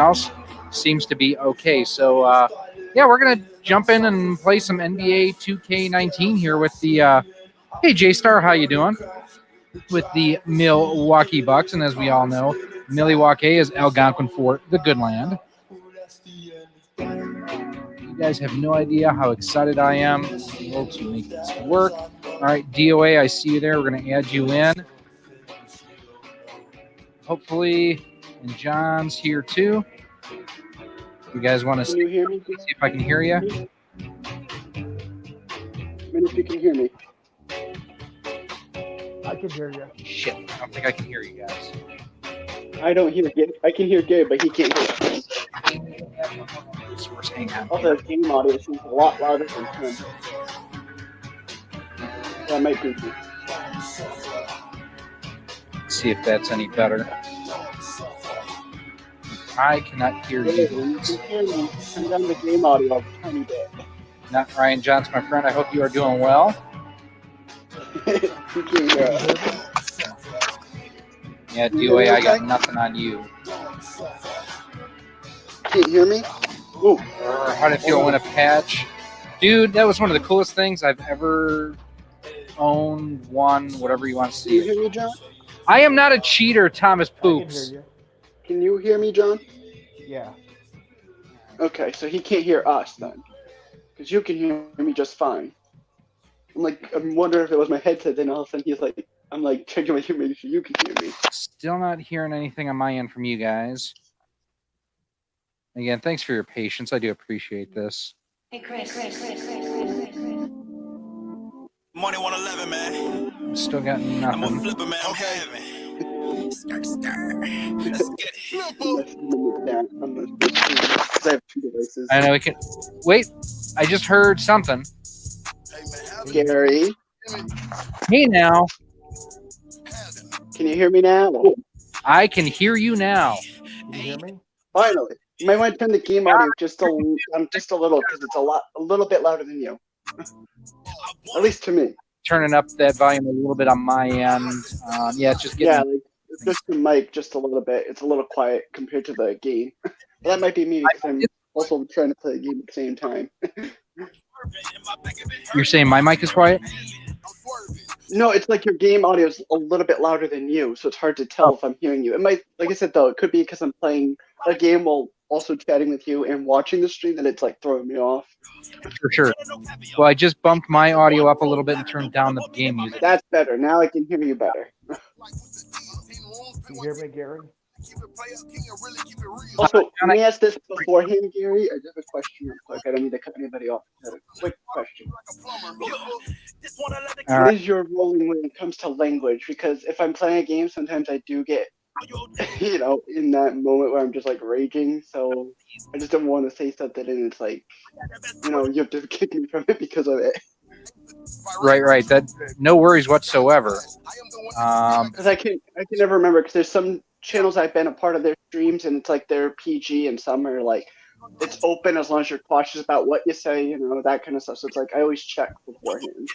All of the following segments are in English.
else seems to be okay. So, yeah, we're going to jump in and play some NBA 2K19 here with the, hey, JStar, how you doing? With the Milwaukee Bucks. And as we all know, Milwaukee is Algonquin for the good land. You guys have no idea how excited I am to be able to make this work. All right, DOA, I see you there. We're going to add you in. Hopefully, and John's here too. You guys want to Can you hear me? see if I can hear you? If you can hear me. I can hear you. Shit, I don't think I can hear you guys. I don't hear Gabe. I can hear Gabe, but he can't hear us. Source, hang on. Also, the game audio seems a lot louder than him. That might be me. Let's see if that's any better. I cannot hear you. You can hear me. Turn down the game audio a tiny bit. Not Ryan Johnson, my friend. I hope you are doing well. You can hear us. Yeah, DOA, I got nothing on you. Can't hear me? Ooh. How did it feel when a patch? Dude, that was one of the coolest things I've ever owned, won, whatever you want to Can you see. hear me, John? I am not a cheater, Thomas I can Poops. hear you. Can you hear me, John? Yeah. Okay, so he can't hear us then. Because you can hear me just fine. I'm wondering if it was my headset, then all of a sudden he's like, I'm like checking with you, making sure you can hear me. Still not hearing anything on my end from you guys. Again, thanks for your patience. I do appreciate this. Hey, Chris. Money 111, man. Still got I'm nothing. a flipper, man. Okay. Skirt. Let's get it. Let's limit that on the screen, 'cause I have two devices. I know we can. Wait, I just heard something. Gary, Hey now, can you hear me now? I can hear you now. Can you hear me? Finally. You might want to turn the game audio just a little because it's a little bit louder than you. At least to me. Turning up that volume a little bit on my end. Yeah, it's just getting. Yeah, it's just the mic just a little bit. It's a little quiet compared to the game. Well, that might be me because I'm also trying to play a game at the same time. You're saying my mic is quiet? No, it's like your game audio is a little bit louder than you, so it's hard to tell if I'm hearing you. It might, like I said though, it could be because I'm playing a game while also chatting with you and watching the stream that it's like throwing me off. For sure. Well, I just bumped my audio up a little bit and turned down the game music. That's better. Now I can hear you better. Can you hear me, Gary? Also, let me ask this beforehand, Gary. I just have a question real quick. I don't need to cut anybody off. I have a quick question. What is your rolling when it comes to language? Because if I'm playing a game, sometimes I do get, in that moment where I'm just like raging. So I just don't want to say something and it's like, you have to kick me from it because of it. Right. That no worries whatsoever. Because I can never remember because there's some channels I've been a part of their streams and it's like they're PG and some are like it's open as long as you're cautious about what you say, that kind of stuff. So it's like I always check beforehand.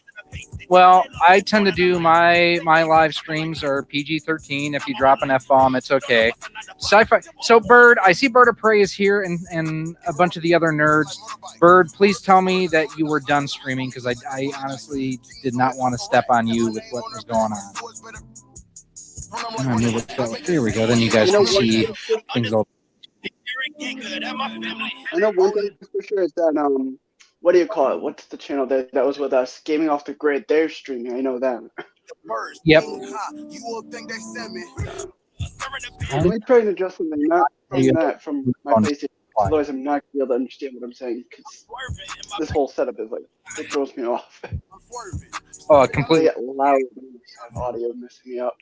Well, I tend to do my live streams are PG-13. If you drop an F-bomb, it's okay. Sci-fi. So Bird, I see Bird of Prey is here and a bunch of the other nerds. Bird, please tell me that you were done streaming because I honestly did not want to step on you with what was going on. There we go. Then you guys can see things all. I know one thing for sure is that what do you call it? What's the channel that was with us? Gaming Off the Grid. They're streaming. I know them. Yep. Let me try and adjust something. Not from that from my PlayStation. Otherwise, I'm not gonna be able to understand what I'm saying because this whole setup is like it throws me off. Oh, completely. Get loud audio messing me up.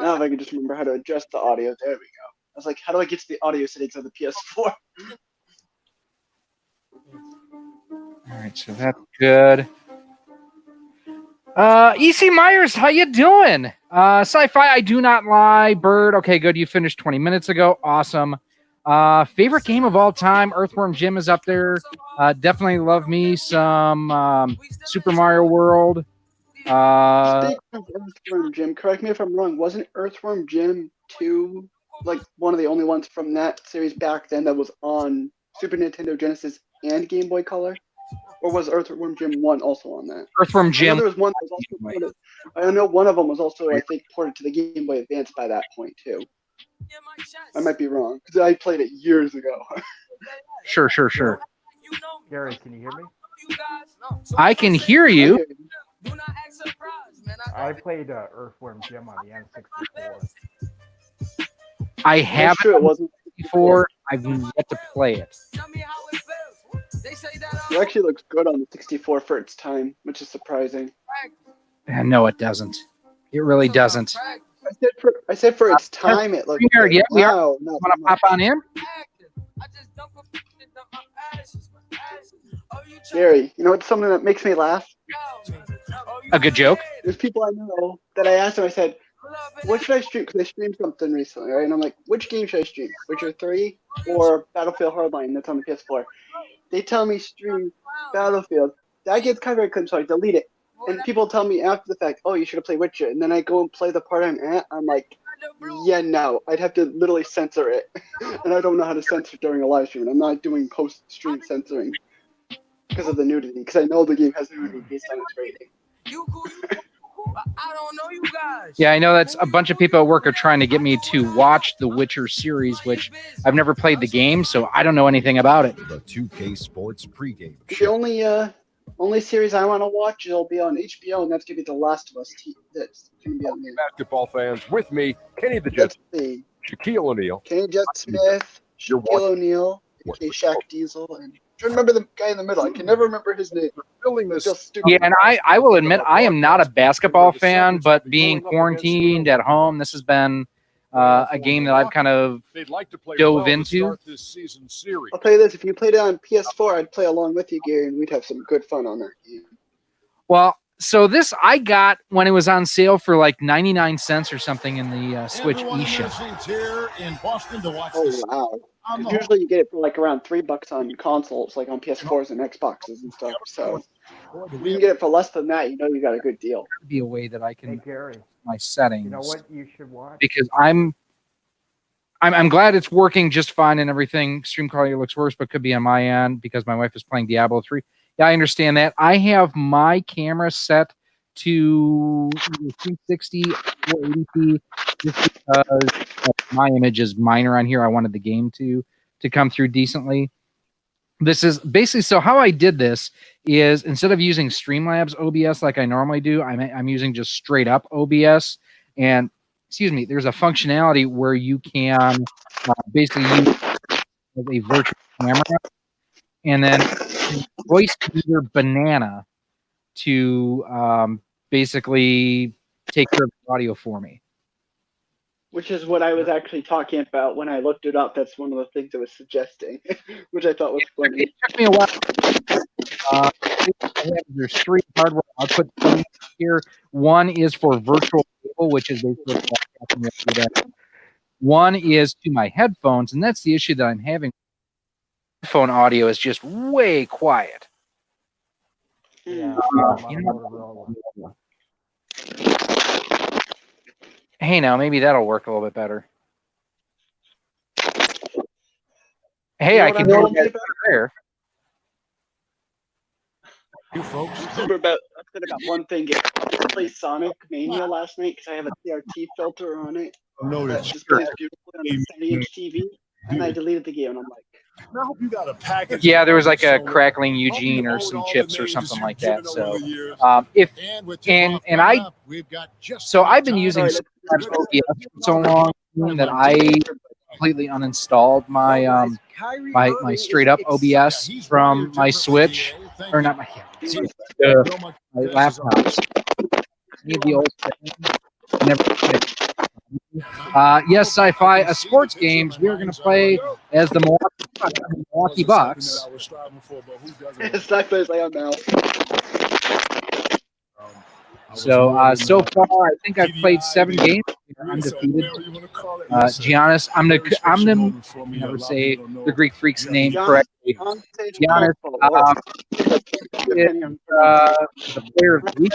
Now if I can just remember how to adjust the audio, there we go. I was like, how do I get to the audio settings on the PS4? All right, so that's good. EC Myers, how you doing? Sci-Fi, I do not lie. Bird, okay, good. You finished 20 minutes ago. Awesome. Favorite game of all time? Earthworm Jim is up there. Definitely love me some Super Mario World. Earthworm Jim, correct me if I'm wrong. Wasn't Earthworm Jim 2 like one of the only ones from that series back then that was on Super Nintendo Genesis and Game Boy Color? Or was Earthworm Jim 1 also on that? Earthworm I know Jim. there was one that was also ported. I know one of them was also, I think, ported to the Game Boy Advance by that point too. I might be wrong because I played it years ago. Sure. Gary, can you hear me? I can hear you. I played Earthworm Jim on the N64. I That's haven't true. It wasn't before. I've yet to play it. It actually looks good on the 64 for its time, which is surprising. No, it doesn't. It really doesn't. I said for its time it looks good. Yeah, we are. Wow, not Want to pop on in? Gary, you know what's something that makes me laugh? A good joke. There's people I know that I asked them, I said, what should I stream? Because I streamed something recently, right? And I'm like, which game should I stream? Witcher 3 or Battlefield Hardline that's on the PS4? They tell me stream Battlefield. That gets copyright claimed, so I delete it. And people tell me after the fact, oh, you should have played Witcher. And then I go and play the part I'm at. I'm like, yeah, no. I'd have to literally censor it. And I don't know how to censor during a live stream. I'm not doing post-stream censoring because of the nudity. Because I know the game has nudity based on its rating. Yeah, I know that's a bunch of people at work are trying to get me to watch the Witcher series, which I've never played the game, so I don't know anything about it. The 2K Sports pregame The show. only series I want to watch will be on HBO, and that's going to be The Last of Us. That's going to be on there. Basketball fans, with me, Kenny the Jet, Let's see. Shaquille O'Neal. Kenny Jet Smith, You're Shaquille O'Neal, aka Shaq Diesel, and I'm trying to remember the guy in the middle. I can never remember his name. Building It's this just stupid. Yeah, and I will admit I am not a basketball fan, but being quarantined at home, this has been a game that I've kind of they'd like to play dove well to into. start this season series. I'll tell you this: if you played it on PS4, I'd play along with you, Gary, and we'd have some good fun on that game. well. So this I got when it was on sale for like 99 cents or something in the Switch eShop. Here in Boston to watch Oh wow! 'Cause usually you get it for like around $3 on consoles, like on PS4s and Xboxes and stuff. So if you can get it for less than that, you know you got a good deal. Could be a way that I Hey, can Gary, my settings. you know what you should watch? Because I'm glad it's working just fine and everything. Stream quality looks worse, but could be on my end because my wife is playing Diablo 3. Yeah, I understand that. I have my camera set to 360 480p just because my image is minor on here. I wanted the game to come through decently. This is basically, so how I did this is instead of using Streamlabs OBS like I normally do, I'm using just straight up OBS. And excuse me, there's a functionality where you can basically use a virtual camera and then voice either Banana to basically take care of the audio for me. Which is what I was actually talking about when I looked it up. That's one of the things I was suggesting, which I thought was funny. It took me a while. There's 3 hardware output here. One is for virtual cable, which is basically one is to my headphones, and that's the issue that I'm having. Phone audio is just way quiet. Yeah, you know, hey, now maybe that'll work a little bit better. Hey, You know I what can I'm hear talking you there. you folks. I said about one thing. I played Sonic Mania last night because I have a CRT filter on it that Notice. just plays beautifully on the 70-inch TV, and I deleted the game. And I'm like, I hope you got a package. Yeah, there was like a crackling Eugene or some chips or something like that. So, so I've been using OBS for so long that I completely uninstalled my my straight up OBS from my Switch, or not my laptops. Need the old yes, sci-fi sports games. We're going to play as the Milwaukee Bucks. it's not close like I'm now. So so far, I think I've played 7 games. Undefeated. Giannis, I'm the never say the Greek freak's name correctly. Giannis is the player of the week.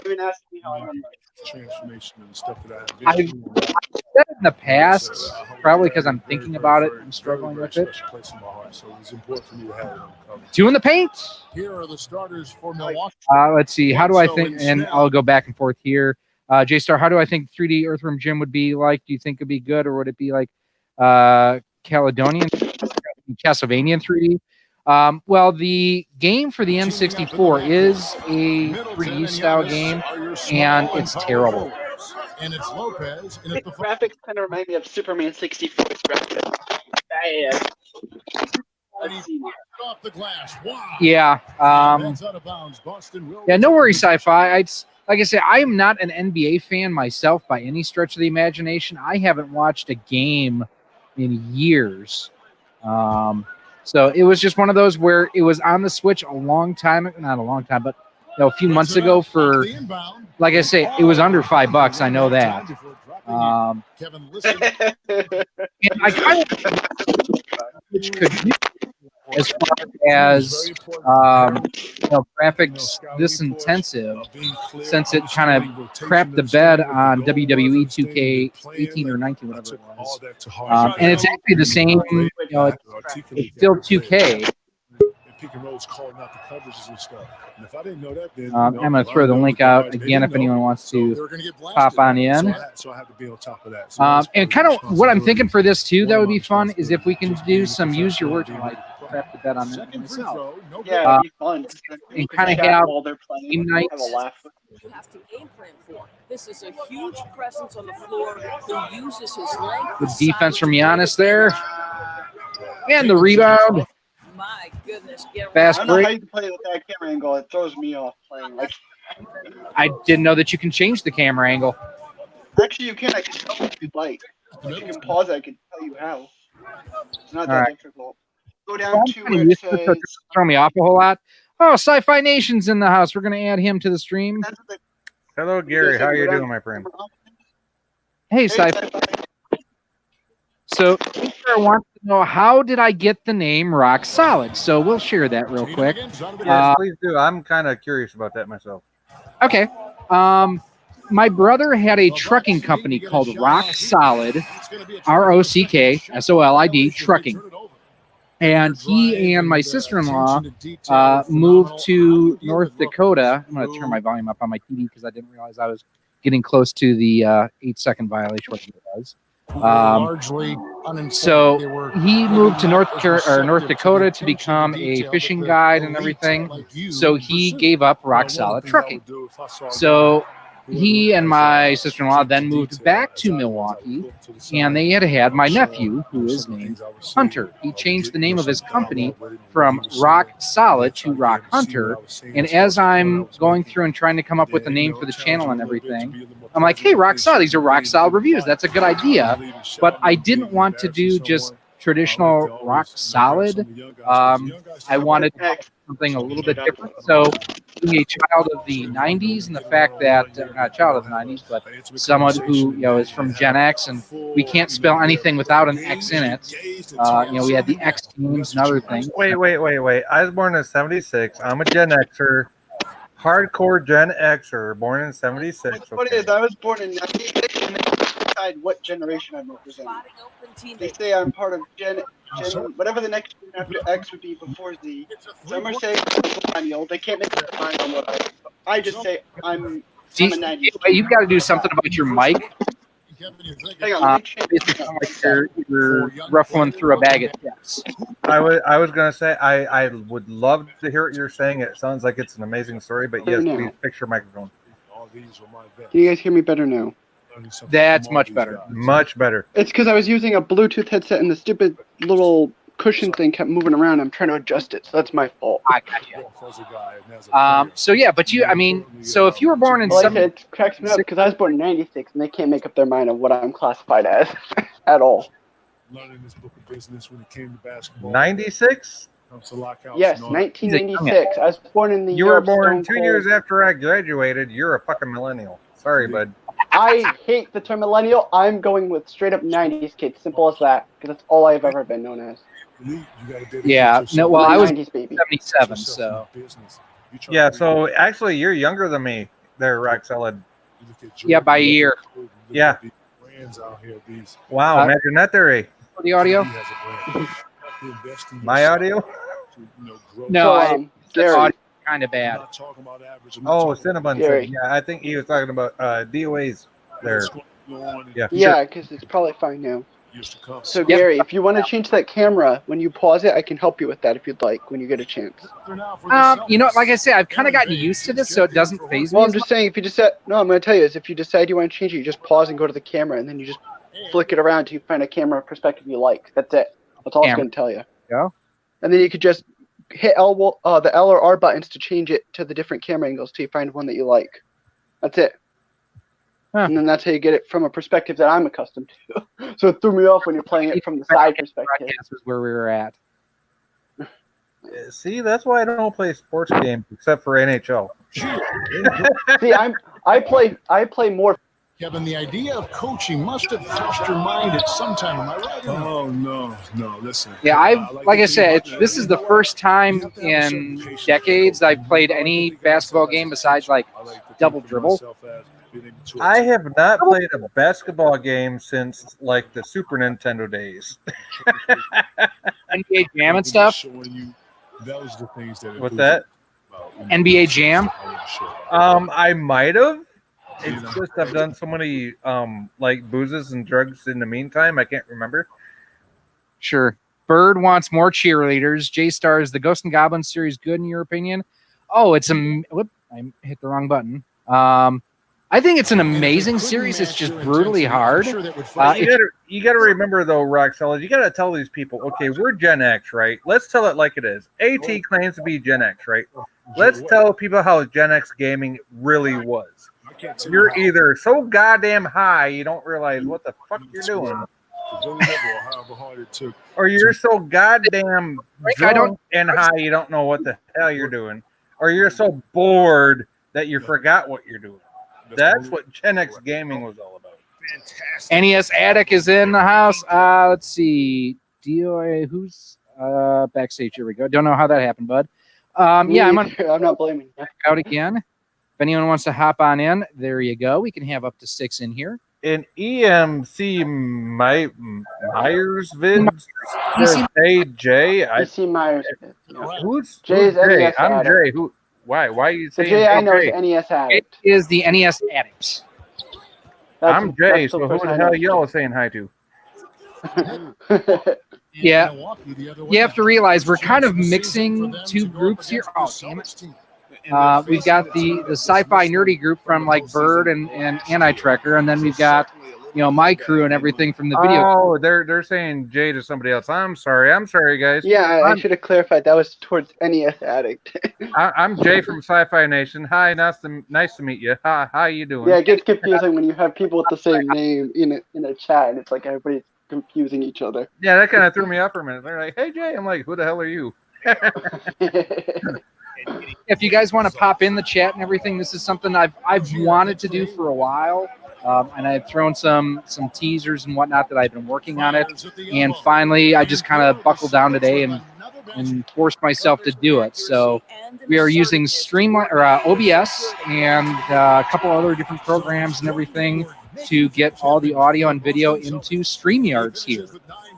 Even ask me how I'm Transformation and stuff that I've said it in the past, probably because I'm thinking about it. I'm struggling with it. So it was important for me to have it on cover. 2 in the paint. Here are the starters for Milwaukee. Let's see. How do I think? And I'll go back and forth here. JStar, how do I think 3D Earthworm Jim would be like? Do you think it'd be good, or would it be like Caledonian, Castlevania 3D? Well, the game for the N64 is a 3D style game, and it's terrible. And it's Lopez. And the graphics kind of remind me of Superman 64 graphics. off the glass. Wow. Yeah. That's out of bounds. Boston will Yeah, no worries, Sci-Fi. Like I say, I am not an NBA fan myself by any stretch of the imagination. I haven't watched a game in years. So it was just one of those where it was on the Switch a long time, not a long time, but a few months ago for, like I say, it was under $5. I know that. Kevin, listen. And I kind of which could be as far as graphics this intensive, since it kind of crapped the bed on WWE 2K18 or 19, whatever it was. And it's actually the same, it's still 2K. Pick and rolls calling out the coverages and stuff. And if I didn't know that, then I'm going to throw the link out again if anyone wants to pop on in. So I have to be on top of that. And kind of what I'm thinking for this too, that would be fun, is if we can do some use your words, like crap the bet on that myself. Yeah, it'd be fun. And kind of have while they're playing, game nights. have a laugh. You have to game plan for. This is a huge presence on the floor who uses his length. The defense from Giannis there, and the rebound. My goodness, get Fast I don't know how break. you can play with that camera angle. It throws me off playing. Like, I didn't know that you can change the camera angle. actually, you can. I can tell you if you'd like. If you can pause it, I can tell you how. It's not that Alright. difficult. Go down to where I'm it used to it, so says. it doesn't throw me off a whole lot. Oh, Sci-Fi Nation's in the house. We're going to add him to the stream. That's what Hello, Gary. How are you Go down doing, my friend? Hey, Hey, Sci-Fi. Sci-Fi. So, Peter wants to know, how did I get the name Rock Solid? So we'll share that real quick. Yes, please do. I'm kind of curious about that myself. Okay. My brother had a trucking company called Rock Solid, ROCK, Trucking. And he and my sister-in-law moved to North Dakota. I'm going to turn my volume up on my TV because I didn't realize I was getting close to the 8-second violation, whatever it was. So he moved to North Dakota to become a fishing guide and everything. So he gave up Rock Solid Trucking. So he and my sister-in-law then moved back to Milwaukee, and they had my nephew, who is named Hunter. He changed the name of his company from Rock Solid to Rock Hunter. And as I'm going through and trying to come up with a name for the channel and everything, I'm like, hey, Rock Solid, these are Rock Solid reviews. That's a good idea. But I didn't want to do just traditional Rock Solid. I wanted something a little bit different. So being a child of the 90s, and the fact that, not a child of the 90s, but someone who is from Gen X, and we can't spell anything without an X in it. We had the X Games and other things. Wait. I was born in 76. I'm a Gen Xer. Hardcore Gen Xer, born in 76. What it is, I was born in 96, and they decide what generation I'm representing. They say I'm part of Gen whatever the next one after X would be before Z. Some are saying I'm a millennial. They can't make up their mind on what I just say I'm a 90s. You've got to do something about your mic. Hang on, let me change It's kind of like you're ruffling through a bag of chips. I was going to say, I would love to hear what you're saying. It sounds like it's an amazing story, but yes, please fix your microphone. Can you guys hear me better now? That's much better. Much better. It's because I was using a Bluetooth headset and the stupid little cushion thing kept moving around. I'm trying to adjust it, so that's my fault. I got you. So yeah, but so if you were born in it cracks me up because I was born in 96 and they can't make up their mind on what I'm classified as at all. Learning this book of business when it came to basketball. 96? Comes to lockouts Yes, and all that. 1996. I was born in the You year were of born Stone 2 years Cold. after I graduated. You're a fucking millennial. Sorry, bud. I hate the term millennial. I'm going with straight up 90s kid. Simple as that. Because that's all I've ever been known as. You gotta dedicate Yeah, yourself no, well, I'm a I was 90s baby. 77, yourself so in business. You try Yeah, to so actually, you're younger than me there, Rock Solid. you look at yeah, by a Jordan, year. you look at Yeah. these brands out here, these Wow, Uh, imagine that, Theory. For the audio? he has a brand. You have to invest in My yourself audio? to, grow. No, So, I Gary, audio kind of I'm bad. not talking about average. I'm Oh, talking about Cinnabon Gary. said, yeah, I think he was talking about DOAs there. what's going on in Yeah. yeah, because it's probably fine now. years to come. So, Gary, if you want to change that camera, when you pause it, I can help you with that if you'd like, when you get a chance. You know, like I say, I've kind of gotten used to this, so it doesn't phase me. Well, I'm as just saying, if you decide, no, I'm going to tell you is if you decide you want to change it, you just pause and go to the camera, and then you just flick it around till you find a camera perspective you like. That's it. That's all I was going to tell you. Go. And then you could just hit the L or R buttons to change it to the different camera angles till you find one that you like. That's it. Huh. And then that's how you get it from a perspective that I'm accustomed to. So it threw me off when you're playing it from the side perspective. broadcast was where we were at. See, that's why I don't play sports games except for NHL. See, I play more. Kevin, the idea of coaching must have crossed your mind at some time. Am I right? Oh no, listen. Yeah, like I said, this is the first time in decades I've played any basketball game besides like double dribble. I have not played a basketball game since like the Super Nintendo days. NBA Jam and stuff. Those the things that What's that? NBA Jam. I might have. It's just I've done so many like boozes and drugs in the meantime. I can't remember. Sure. Bird wants more cheerleaders. JStars, the Ghost and Goblins series, good in your opinion? Oh, it's whoop! I hit the wrong button. I think it's an amazing series. It's just brutally hard. You got to remember though, Rock Solid. You got to tell these people, okay, we're Gen X, right? Let's tell it like it is. AT claims to be Gen X, right? Let's tell people how Gen X gaming really was. You're either so goddamn high you don't realize what the fuck you're doing, or you're so goddamn drunk and high you don't know what the hell you're doing, or you're so bored that you forgot what you're doing. That's what Gen X gaming was all about. Fantastic. NES Attic is in the house. Let's see. DOA, who's backstage? Here we go. Don't know how that happened, bud. Yeah, I'm not blaming you. Out again. If anyone wants to hop on in, there you go. We can have up to 6 in here. In EMC Myers vids, AJ. EC Myers. Who's Jay's Jay? NES I'm Addict. Jay. Who? Why? Why are you The saying Jay I know Jay? is NES Addict. It is the NES Addict. I'm Jay, that's so the who person the I hell know. y'all saying hi to? Yeah. You have to realize we're kind of mixing two groups here. Oh, damn it. We've got the sci-fi nerdy group from like Bird and Anti-Trekker, and then we've got my crew and everything from the video. Oh, they're saying Jay to somebody else. I'm sorry, guys. Yeah, I should have clarified. That was towards NES Addict. I'm Jay from SciFi Nation. Hi, nice to meet you. Hi, how you doing? Yeah, it gets confusing when you have people with the same name in a chat, and it's like everybody's confusing each other. Yeah, that kind of threw me off for a minute. They're like, "Hey, Jay," I'm like, "Who the hell are you?" If you guys want to pop in the chat and everything, this is something I've wanted to do for a while, and I've thrown some teasers and whatnot that I've been working on it, and finally I just kind of buckled down today and forced myself to do it. So we are using OBS and a couple other different programs and everything to get all the audio and video into StreamYards here.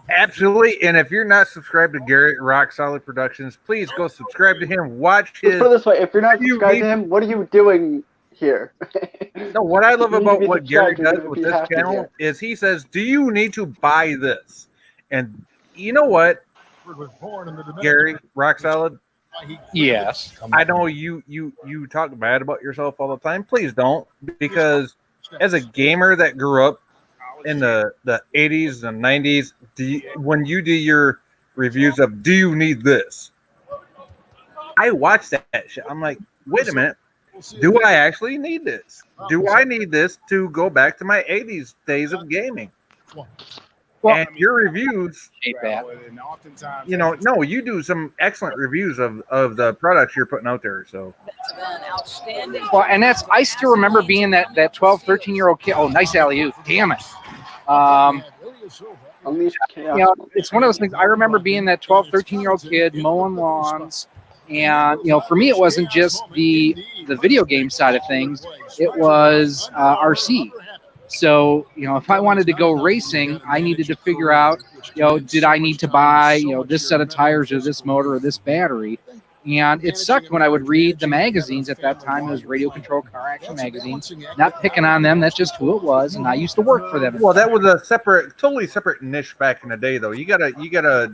Absolutely, and if you're not subscribed to Garrett Rock Solid Productions, please go subscribe to him. Watch his. Let's put it this way: if you're not subscribed to him, what are you doing here? No, what I love You need to about be what Gary subscribed, does you're with gonna be this happy channel here. is he says, "Do you need to buy this?" And you know what, Gary Rock Solid. Yes, I know you talk bad about yourself all the time. Please don't, because as a gamer that grew up in the 80s and 90s, when you do your reviews of "Do you need this?" I watch that shit. I'm like, wait a minute. Do I actually need this? Do I need this to go back to my 80s days of gaming? and your reviews, that. No, you do some excellent reviews of the products you're putting out there. So, well, and I still remember being that 12, 13-year-old kid. Oh, nice alley-oop. Damn it. It's one of those things. I remember being that 12, 13-year-old kid mowing lawns. And, for me, it wasn't just the video game side of things. It was RC. So, if I wanted to go racing, I needed to figure out, did I need to buy, this set of tires or this motor or this battery? And it sucked when I would read the magazines at that time. It was Radio Control Car Action magazines. Not picking on them. That's just who it was. And I used to work for them. Well, that was a totally separate niche back in the day, though. You gotta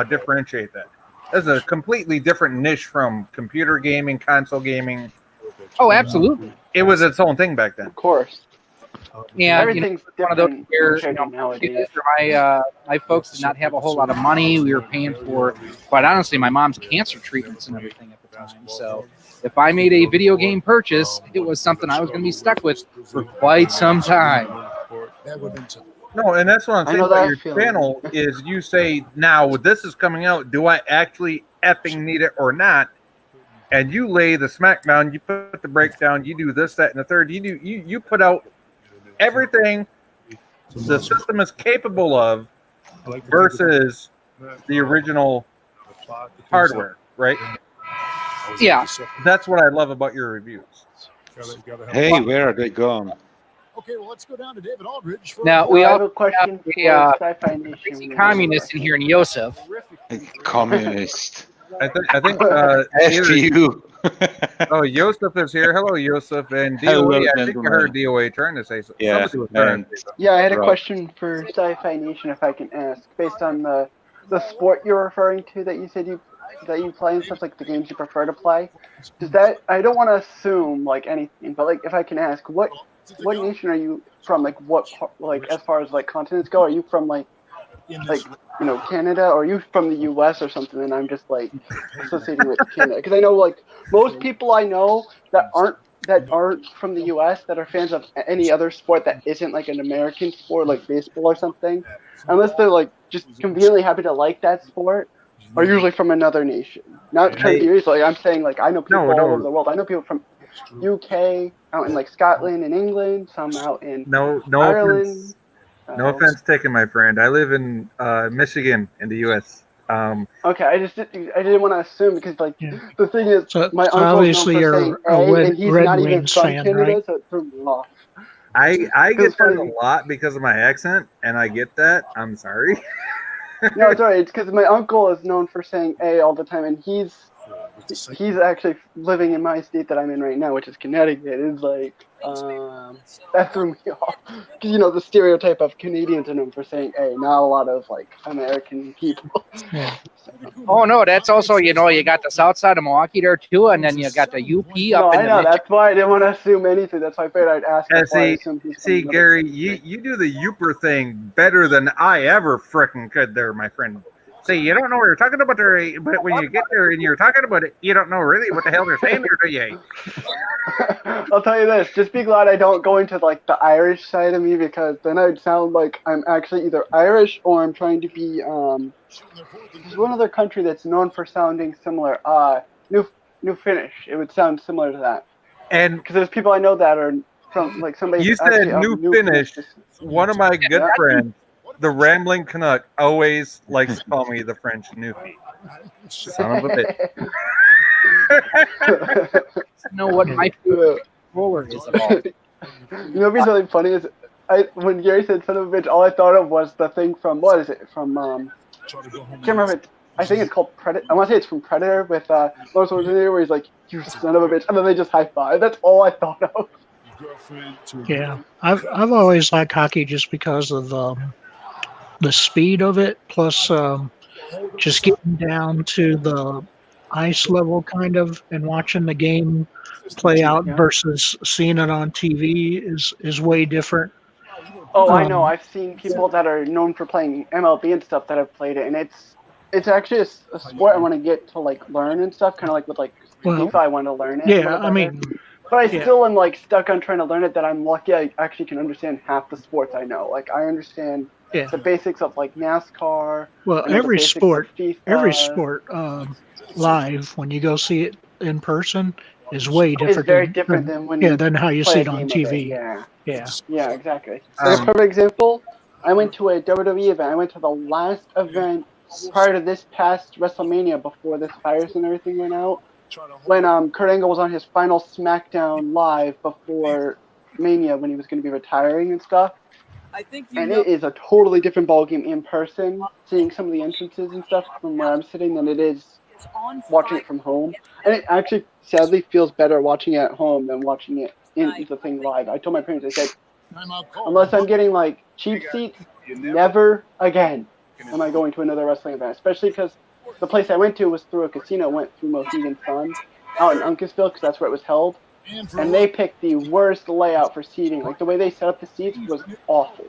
differentiate that. That's a completely different niche from computer gaming, console gaming. Oh, absolutely. It was its own thing back then. Of course. And everything's one of those years, nowadays. my folks did not have a whole lot of money. We were paying for, quite honestly, my mom's cancer treatments and everything at the time. So if I made a video game purchase, it was something I was going to be stuck with for quite some time. No, and that's what I'm saying about your channel is you say, now, this is coming out, do I actually effing need it or not? And you lay the smackdown, you put the breakdown, you do this, that, and the third. You put out everything the system is capable of versus the original hardware, right? Yeah. That's what I love about your reviews. Hey, where are they gone? Okay, well, let's go down to David Aldridge. Now, we have all a question have for SciFi Nation. crazy communist in here, and Yosef. Communist. I think FPU. Oh, Yosef is here. Hello, Yosef. And DOA, I think I heard DOA trying to say something. Yeah, yeah, I had a question for SciFi Nation, if I can ask, based on the sport you're referring to that you said you play and stuff, like the games you prefer to play. Does that, I don't want to assume like anything, but like if I can ask, what nation are you from? Like as far as like continents go, are you from like Canada, or are you from the U.S. or something? And I'm just like associating with Canada, because I know like most people I know that aren't from the U.S. that are fans of any other sport that isn't like an American sport, like baseball or something, unless they're like just conveniently happy to like that sport, are usually from another nation. Not trying to be racist, like I'm saying, like I know people all over the world. I know people from UK, out in like Scotland and England, some out in Ireland. No offense taken, my friend. I live in Michigan in the U.S. Okay, I didn't want to assume, because like the thing is, so my uncle obviously known for you're saying a and he's Red not even Wings from fan, Canada, right? so it threw me off. I get that a lot because of my accent, and I get that. I'm sorry. No, it's alright. It's because my uncle is known for saying A all the time, and he's actually living in my state that I'm in right now, which is Connecticut. It's like that threw me off, because the stereotype of Canadians are known for saying A, not a lot of like American people. Yeah. Oh no, that's also you got the south side of Milwaukee there too, and then you got the UP up in I know. That's why I didn't want to assume anything. That's why I figured I'd ask. See, Gary, you do the Youper thing better than I ever frickin' could there, my friend. See, you don't know what you're talking about there, but when you get there and you're talking about it, you don't know really what the hell they're saying there, do you? I'll tell you this, just be glad I don't go into like the Irish side of me, because then I'd sound like I'm actually either Irish or I'm trying to be there's one other country that's known for sounding similar. New Finnish. It would sound similar to that. And because there's people I know that are from like somebody. You said New Finnish. One of my good friends, the Rambling Canuck, always likes to call me the French Newfie. Son of a bitch. Know what my favorite roller is about. What's really funny is when Gary said "son of a bitch," all I thought of was the thing from what is it from? I can't remember. I think it's called Predator. I want to say it's from Predator with Lawrence Schwarzenegger, where he's like, "You son of a bitch," and then they just high five. That's all I thought of. Yeah, I've always liked hockey just because of the speed of it, plus just getting down to the ice level kind of and watching the game play out versus seeing it on TV is way different. Oh, I know. I've seen people that are known for playing MLB and stuff that have played it, and it's actually a sport I want to get to like learn and stuff, kind of like with like FIFA. I want to learn it. Yeah, I mean, but I still am like stuck on trying to learn it. That I'm lucky I actually can understand half the sports I know. Like I understand Yeah. the basics of like NASCAR. Well, you know, the every basics of sport, FIFA live, when you go see it in person, is way is different very different than when you than how you play see a it on game of it. TV. Yeah. Yeah. Yeah, exactly. Like a perfect example, I went to a WWE event. I went to the last event prior to this past WrestleMania before this virus and everything went out. When Kurt Angle was on his final SmackDown live before Mania when he was going to be retiring and stuff. I think And it is a totally different ballgame in person, seeing some of the entrances and stuff from where I'm sitting than it is watching it from home. And it actually sadly feels better watching it at home than watching it in the thing live. I told my parents, I said, unless I'm getting like cheap seats, never again am I going to another wrestling event. Especially because the place I went to was through a casino, went through Mohegan Sun out in Uncasville because that's where it was held. And they picked the worst layout for seating. Like the way they set up the seats was awful.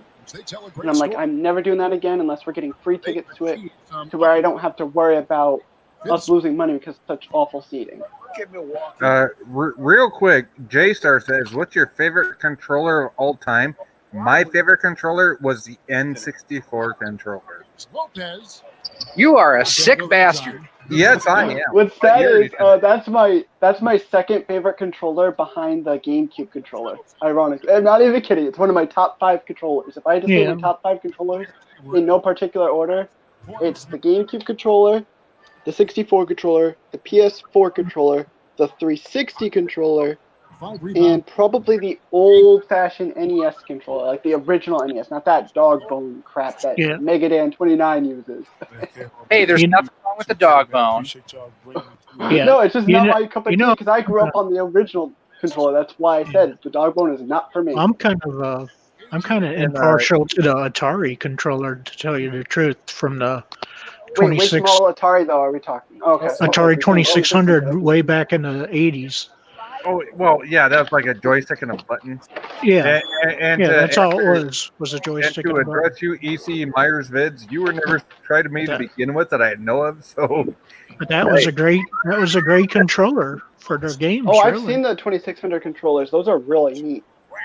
And I'm like, I'm never doing that again unless we're getting free tickets to it, to where I don't have to worry about us losing money because of such awful seating. Real quick, JStar says, "What's your favorite controller of all time?" My favorite controller was the N64 controller. You are a sick bastard. Yes, I am. What's sad is that's my second favorite controller behind the GameCube controller. Ironically, I'm not even kidding. It's one of my top 5 controllers. If I had to say my top 5 controllers in no particular order, it's the GameCube controller, the 64 controller, the PS4 controller, the 360 controller, and probably the old-fashioned NES controller, like the original NES, not that dog bone crap that Megadan 29 uses. Hey, there's nothing wrong with the dog bone. No, it's just not my cup of tea because I grew up on the original controller. That's why I said the dog bone is not for me. I'm kind of impartial to the Atari controller, to tell you the truth, from the Wait, which model Atari though are we talking? Okay. Atari 2600 way back in the 80s. Oh, well, yeah, that was like a joystick and a button. Yeah, and that's all it was a joystick and and to a button. address you, EC Myers vids, you were never tried to me to begin with that I know of, so... But that was a great controller for their games. Oh, I've seen the 2600 controllers. Those are really neat.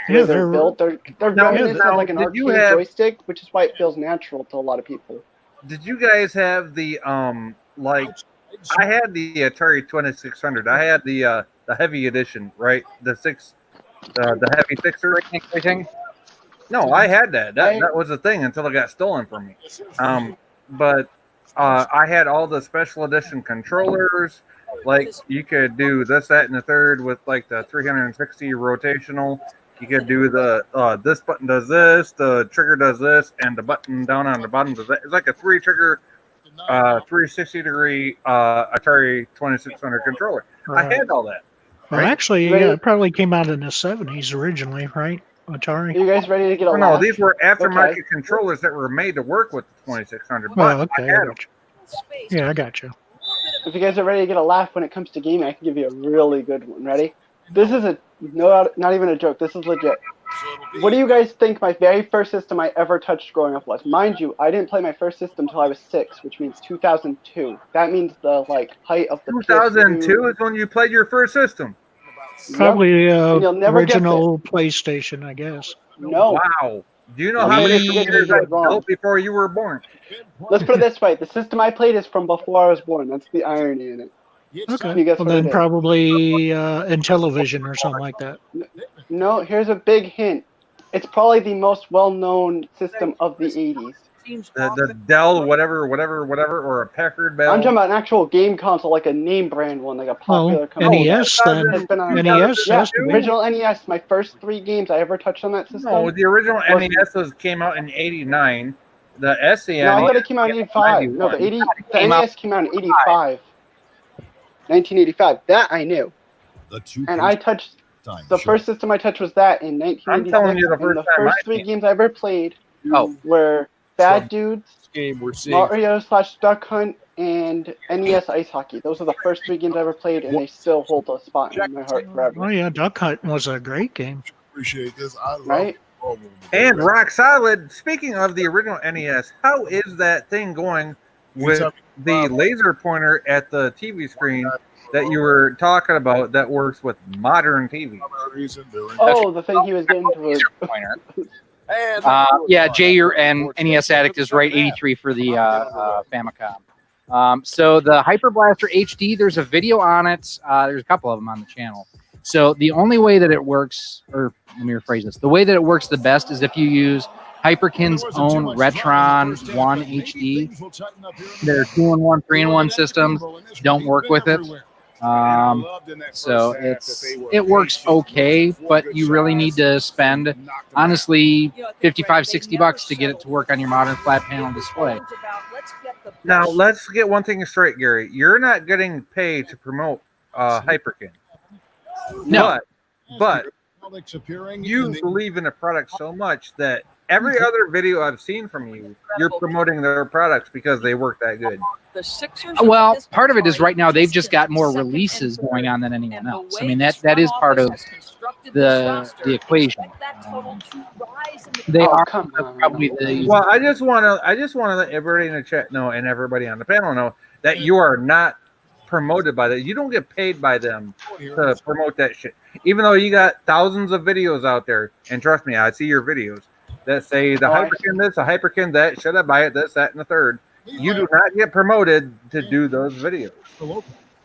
Yeah, they're built. They're reminiscent of like an arcade joystick, which is why it feels natural to a lot of people. Did you guys have the I had the Atari 2600. I had the heavy edition, right? The heavy fixer thing. No, I had that. That was a thing until it got stolen from me. But I had all the special edition controllers. Like you could do this, that, and the third with like the 360 rotational. You could do the this button does this, the trigger does this, and the button down on the bottom does that. It's like a 3-trigger, 360-degree Atari 2600 controller. Right. I had all that. Well, actually, it probably came out in the 70s originally, right? Atari. Are you guys ready to get a laugh? No, these were aftermarket controllers that were made to work with the 2600. Oh, okay. I got you. Yeah, I got you. If you guys are ready to get a laugh when it comes to gaming, I can give you a really good one. Ready? This is not even a joke. This is legit. What do you guys think my very first system I ever touched growing up was? Mind you, I didn't play my first system until I was 6, which means 2002. That means the height of the 2002 is when you played your first system. Probably original PlayStation, I guess. No. Wow. Do you know how many years I built before you were born? Let's put it this way. The system I played is from before I was born. That's the irony in it. Okay. Well, then probably Intellivision or something like that. No, here's a big hint. It's probably the most well-known system of the 80s. The Dell, whatever, or a Packard Bell. I'm talking about an actual game console, like a name brand one, like a popular company. NES then. NES. Yeah, original NES. My first 3 games I ever touched on that system. No, the original NES came out in '89. The SNES. No, I thought it came out in '85. No, the NES came out in '85. 1985. That I knew. And I touched. The first system I touched was that in 1986. I'm telling you, the first 3 games I ever played were Bad Dudes, Mario/Duck Hunt, and NES Ice Hockey. Those are the first 3 games I ever played, and they still hold a spot in my heart forever. Oh yeah, Duck Hunt was a great game. Appreciate this. Right? And rock solid. Speaking of the original NES, how is that thing going with the laser pointer at the TV screen that you were talking about that works with modern TV? Oh, the thing he was getting to. Yeah, Jay, and NES Addict is right. 83 for the Famicom. So the Hyper Blaster HD, there's a video on it. There's a couple of them on the channel. So the only way that it works, or let me rephrase this, the way that it works the best is if you use Hyperkin's own Retron 1 HD. Their 2-in-1, 3-in-1 systems don't work with it. So it works okay, but you really need to spend, honestly, $55-$60 to get it to work on your modern flat panel display. Now, let's get one thing straight, Gary. You're not getting paid to promote Hyperkin. No. But you believe in the product so much that every other video I've seen from you, you're promoting their products because they work that good. Well, part of it is right now they've just got more releases going on than anyone else. I mean, that is part of the equation. They are probably the. Well, I just want to let everybody in the chat know and everybody on the panel know that you are not promoted by that. You don't get paid by them to promote that shit. Even though you got thousands of videos out there, and trust me, I see your videos that say the Hyperkin this, the Hyperkin that, should I buy it, this, that, and the third. You do not get promoted to do those videos.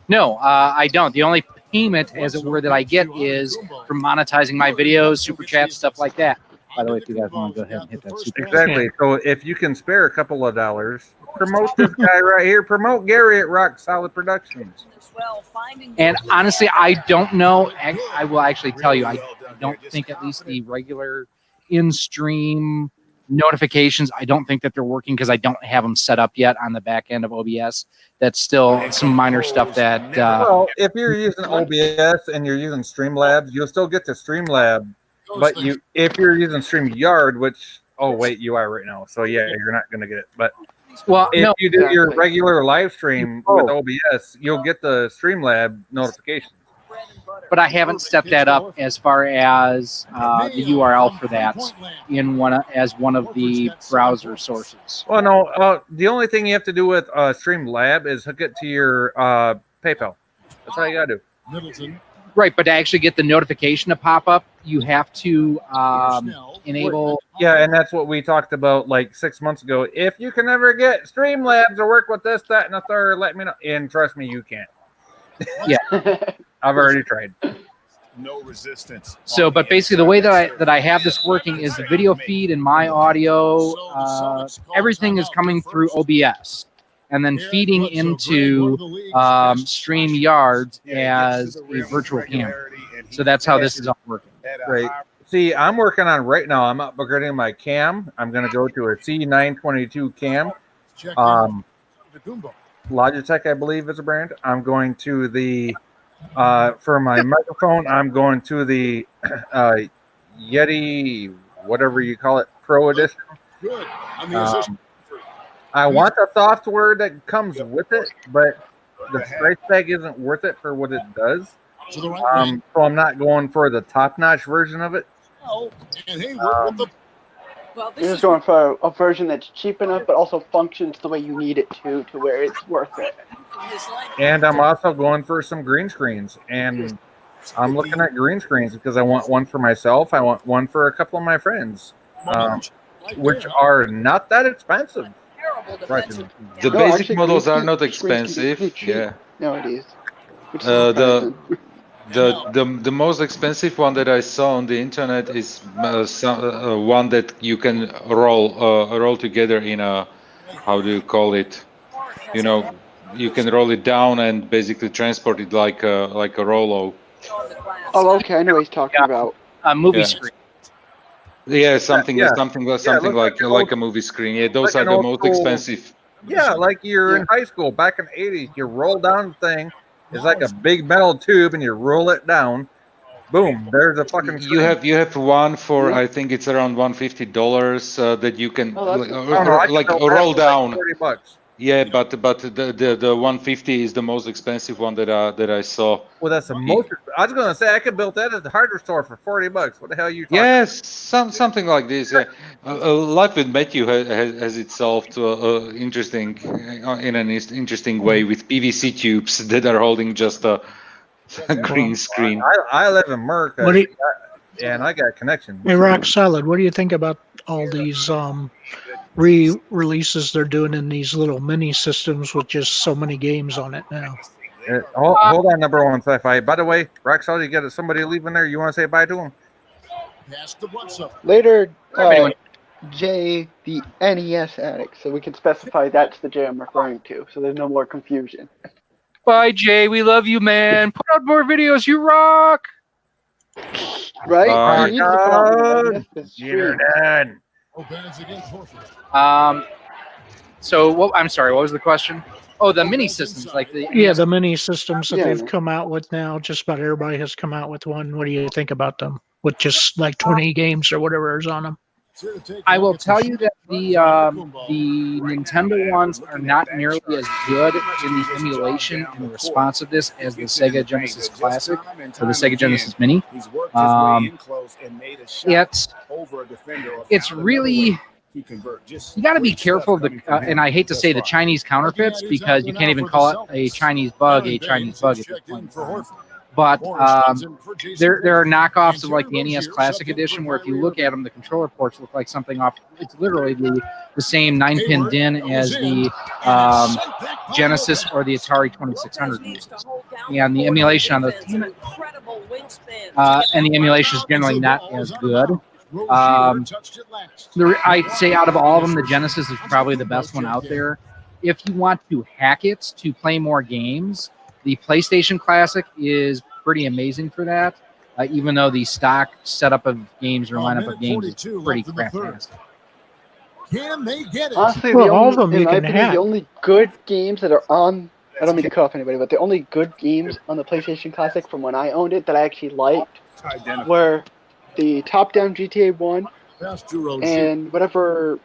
No, I don't. The only payment, as it were, that I get is from monetizing my videos, super chats, stuff like that. By the way, if you guys want to go ahead and hit that super Exactly. chat. So if you can spare a couple of dollars, promote this guy right here. Promote Gary at Rock Solid Productions. And honestly, I don't know. I will actually tell you, I don't think at least the regular in-stream notifications, I don't think that they're working because I don't have them set up yet on the back end of OBS. That's still some minor stuff that... well, if you're using OBS and you're using Streamlabs, you'll still get to Streamlab. But if you're using StreamYard, which... Oh, wait, you are right now. So, yeah, you're not going to get it. But if you do your regular live stream with OBS, you'll get the Streamlab notifications. But I haven't set that up as far as the URL for that in one of the browser sources. Well, no, the only thing you have to do with Streamlab is hook it to your PayPal. That's all you got to do. Right, but to actually get the notification to pop up, you have to enable... Yeah, and that's what we talked about like 6 months ago. If you can ever get Streamlabs to work with this, that, and the third, let me know. And trust me, you can't. Yeah. I've already tried. No resistance. So, but basically the way that I have this working is the video feed and my audio, everything is coming through OBS and then feeding into StreamYard as a virtual camera. So that's how this is all working. Great. See, I'm working on right now. I'm upgrading my cam. I'm going to go to a C922 cam. Logitech, I believe, is a brand. I'm going to the for my microphone. I'm going to the Yeti, whatever you call it, Pro Edition. I want the software that comes with it, but the price tag isn't worth it for what it does. So I'm not going for the top-notch version of it. You're just going for a version that's cheap enough, but also functions the way you need it to where it's worth it. And I'm also going for some green screens. And I'm looking at green screens because I want one for myself. I want one for a couple of my friends, which are not that expensive. Right. The basic models are not expensive. Yeah. Nowadays. The most expensive one that I saw on the internet is one that you can roll together in a, how do you call it? You know, you can roll it down and basically transport it like a Rolo. Oh, okay, I know what he's talking about. A movie screen. Yeah, something like a movie screen. Yeah, those are the most expensive. Yeah, like you're in high school back in the 80s. You roll down the thing. It's like a big metal tube, and you roll it down. Boom! There's a fucking. You have one for I think it's around $150 that you can roll down. Like $30. Yeah, but the 150 is the most expensive one that I saw. Well, that's the most. I was gonna say I could build that at the hardware store for $40. What the hell are you talking? Yes, something like this. Life with Matthew has itself interesting in an interesting way with PVC tubes that are holding just a green screen. I live in America. and I got connections. Hey, Rock Solid, what do you think about all these re-releases they're doing in these little mini systems with just so many games on it now? Hold on, number one sci-fi. By the way, Roxal, you got somebody leaving there. You want to say bye to him? Later, Jay, the NES addict, so we can specify that's the Jay I'm referring to, so there's no more confusion. Bye, Jay. We love you, man. Put out more videos. You rock. Right? You need to put out more. That's the You're stream. done. So what? I'm sorry. What was the question? Oh, the mini systems, like the the mini systems that they've come out with now. Just about everybody has come out with one. What do you think about them? With just like 20 games or whatever is on them. I will tell you that the Nintendo ones are not nearly as good in the emulation and responsiveness as the Sega Genesis Classic or the Sega Genesis Mini. It's really, you got to be careful of the, and I hate to say the Chinese counterfeits, because you can't even call it a Chinese bug at this point in time. But there are knockoffs of like the NES Classic Edition, where if you look at them, the controller ports look like something off. It's literally the same 9-pin DIN as the Genesis or the Atari 2600 uses. And the emulation on those, and the emulation is generally not as good. I'd say out of all of them, the Genesis is probably the best one out there. If you want to hack it to play more games, the PlayStation Classic is pretty amazing for that, even though the stock setup of games or lineup of games is pretty crap-tastic. Can they get it? Honestly, Well, all of them you can hack. the only good games that are on, I don't mean to cut off anybody, but the only good games on the PlayStation Classic from when I owned it that I actually liked were the top-down GTA 1 and whatever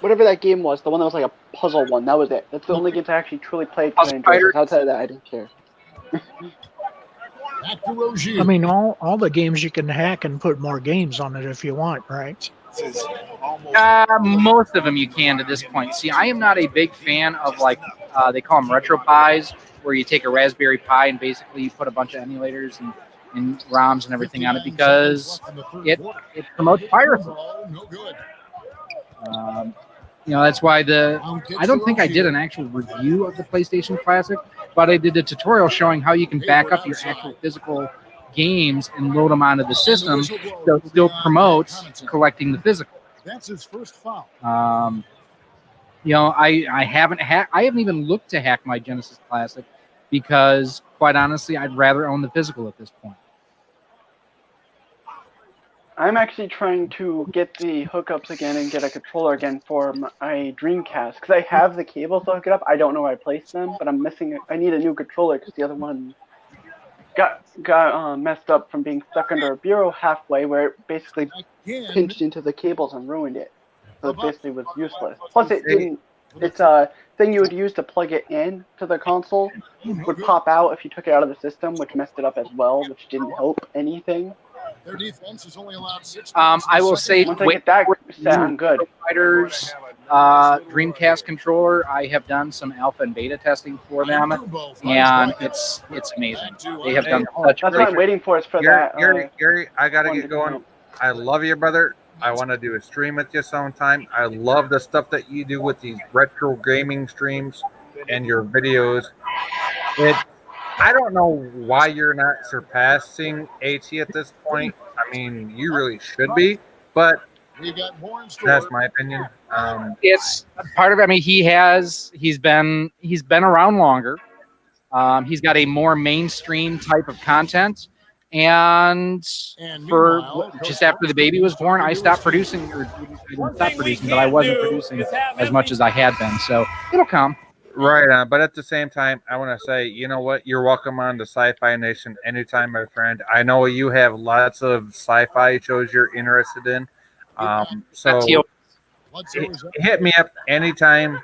that game was, the one that was like a puzzle one. That was it. That's the only games I actually truly played. Outside of that, I didn't care. I mean, all the games you can hack and put more games on it if you want, right? Most of them you can to this point. See, I am not a big fan of like they call them retro pies, where you take a Raspberry Pi and basically you put a bunch of emulators and ROMs and everything on it, because it promotes piracy. That's why I don't think I did an actual review of the PlayStation Classic, but I did a tutorial showing how you can back up your actual phagical games and load them onto the system, so it still promotes collecting the physical. That's his first foul. I haven't even looked to hack my Genesis Classic, because quite honestly, I'd rather own the physical at this point. I'm actually trying to get the hookups again and get a controller again for my Dreamcast, because I have the cables to hook it up. I don't know where I placed them, but I'm missing it. I need a new controller because the other one got messed up from being stuck under a bureau halfway, where it basically pinched into the cables and ruined it. So it basically was useless. Plus, it didn't. It's a thing you would use to plug it in to the console would pop out if you took it out of the system, which messed it up as well, which didn't help anything. Their defense is only allowed 6 I will say, once I get that set, I'm good. Fighters Dreamcast controller, I have done some alpha and beta testing for them, and it's amazing. They have done such That's what I'm waiting for, is for that. Gary, I gotta get going. I love you, brother. I want to do a stream with you sometime. I love the stuff that you do with these retro gaming streams and your videos. I don't know why you're not surpassing AT at this point. I mean, you really should be, but that's my opinion. It's part of it. I mean, he's been around longer. He's got a more mainstream type of content, and for just after the baby was born, I stopped producing, or I didn't stop producing, but I wasn't producing as much as I had been. So it'll come. Right on, but at the same time, I want to say, you know what? You're welcome on the SciFi Nation anytime, my friend. I know you have lots of sci-fi shows you're interested in, so hit me up anytime.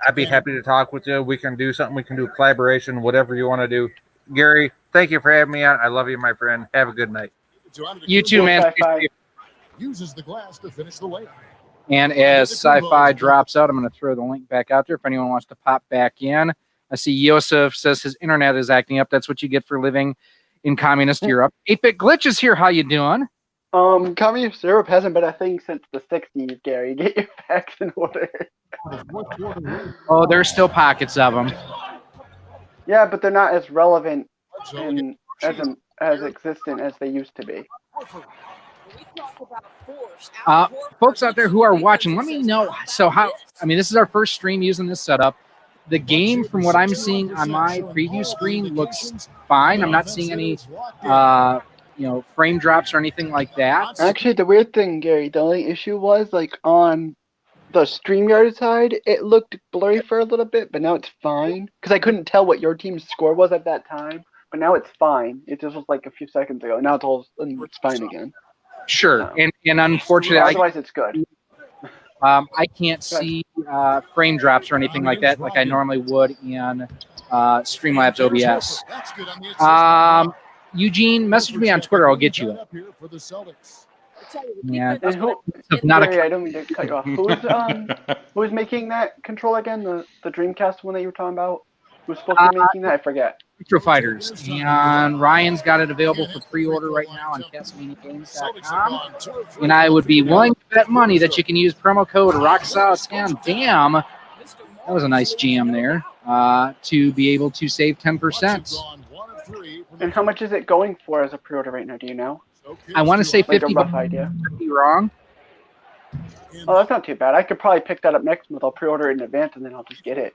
I'd be happy to talk with you. We can do something. We can do collaboration, whatever you want to do. Gary, thank you for having me on. I love you, my friend. Have a good night. You too, man. Uses the glass to finish the layup. And as Sci-Fi drops out, I'm going to throw the link back out there if anyone wants to pop back in. I see Yosef says his internet is acting up. That's what you get for living in communist Europe. 8-Bit Glitch is here. How you doing? Communist Europe hasn't been a thing since the 60s, Gary. Get your facts in order. Oh, there's still pockets of them. Yeah, but they're not as relevant and as existent as they used to be. Folks out there who are watching, let me know. So this is our first stream using this setup. The game, from what I'm seeing on my preview screen, looks fine. I'm not seeing any, frame drops or anything like that. Actually, the weird thing, Gary, the only issue was like on the StreamYard side, it looked blurry for a little bit, but now it's fine. Because I couldn't tell what your team's score was at that time, but now it's fine. It just was like a few seconds ago. Now it's fine again. Sure, and unfortunately, otherwise it's good. I can't see frame drops or anything like that, like I normally would in Streamlabs OBS. Eugene, message me on Twitter. I'll get you it. Yeah, Gary, I don't mean to cut you off. Who's making that control again? The Dreamcast one that you were talking about? Who's supposed to be making that? I forget. Retro Fighters. And Ryan's got it available for pre-order right now on CastmaniaGames.com. And I would be willing to bet money that you can use promo code RockSolid10. Damn, that was a nice jam there. To be able to save 10%. And how much is it going for as a pre-order right now? Do you know? I want to say 50. Like a rough idea. Could be wrong. Oh, that's not too bad. I could probably pick that up next month. I'll pre-order it in advance and then I'll just get it.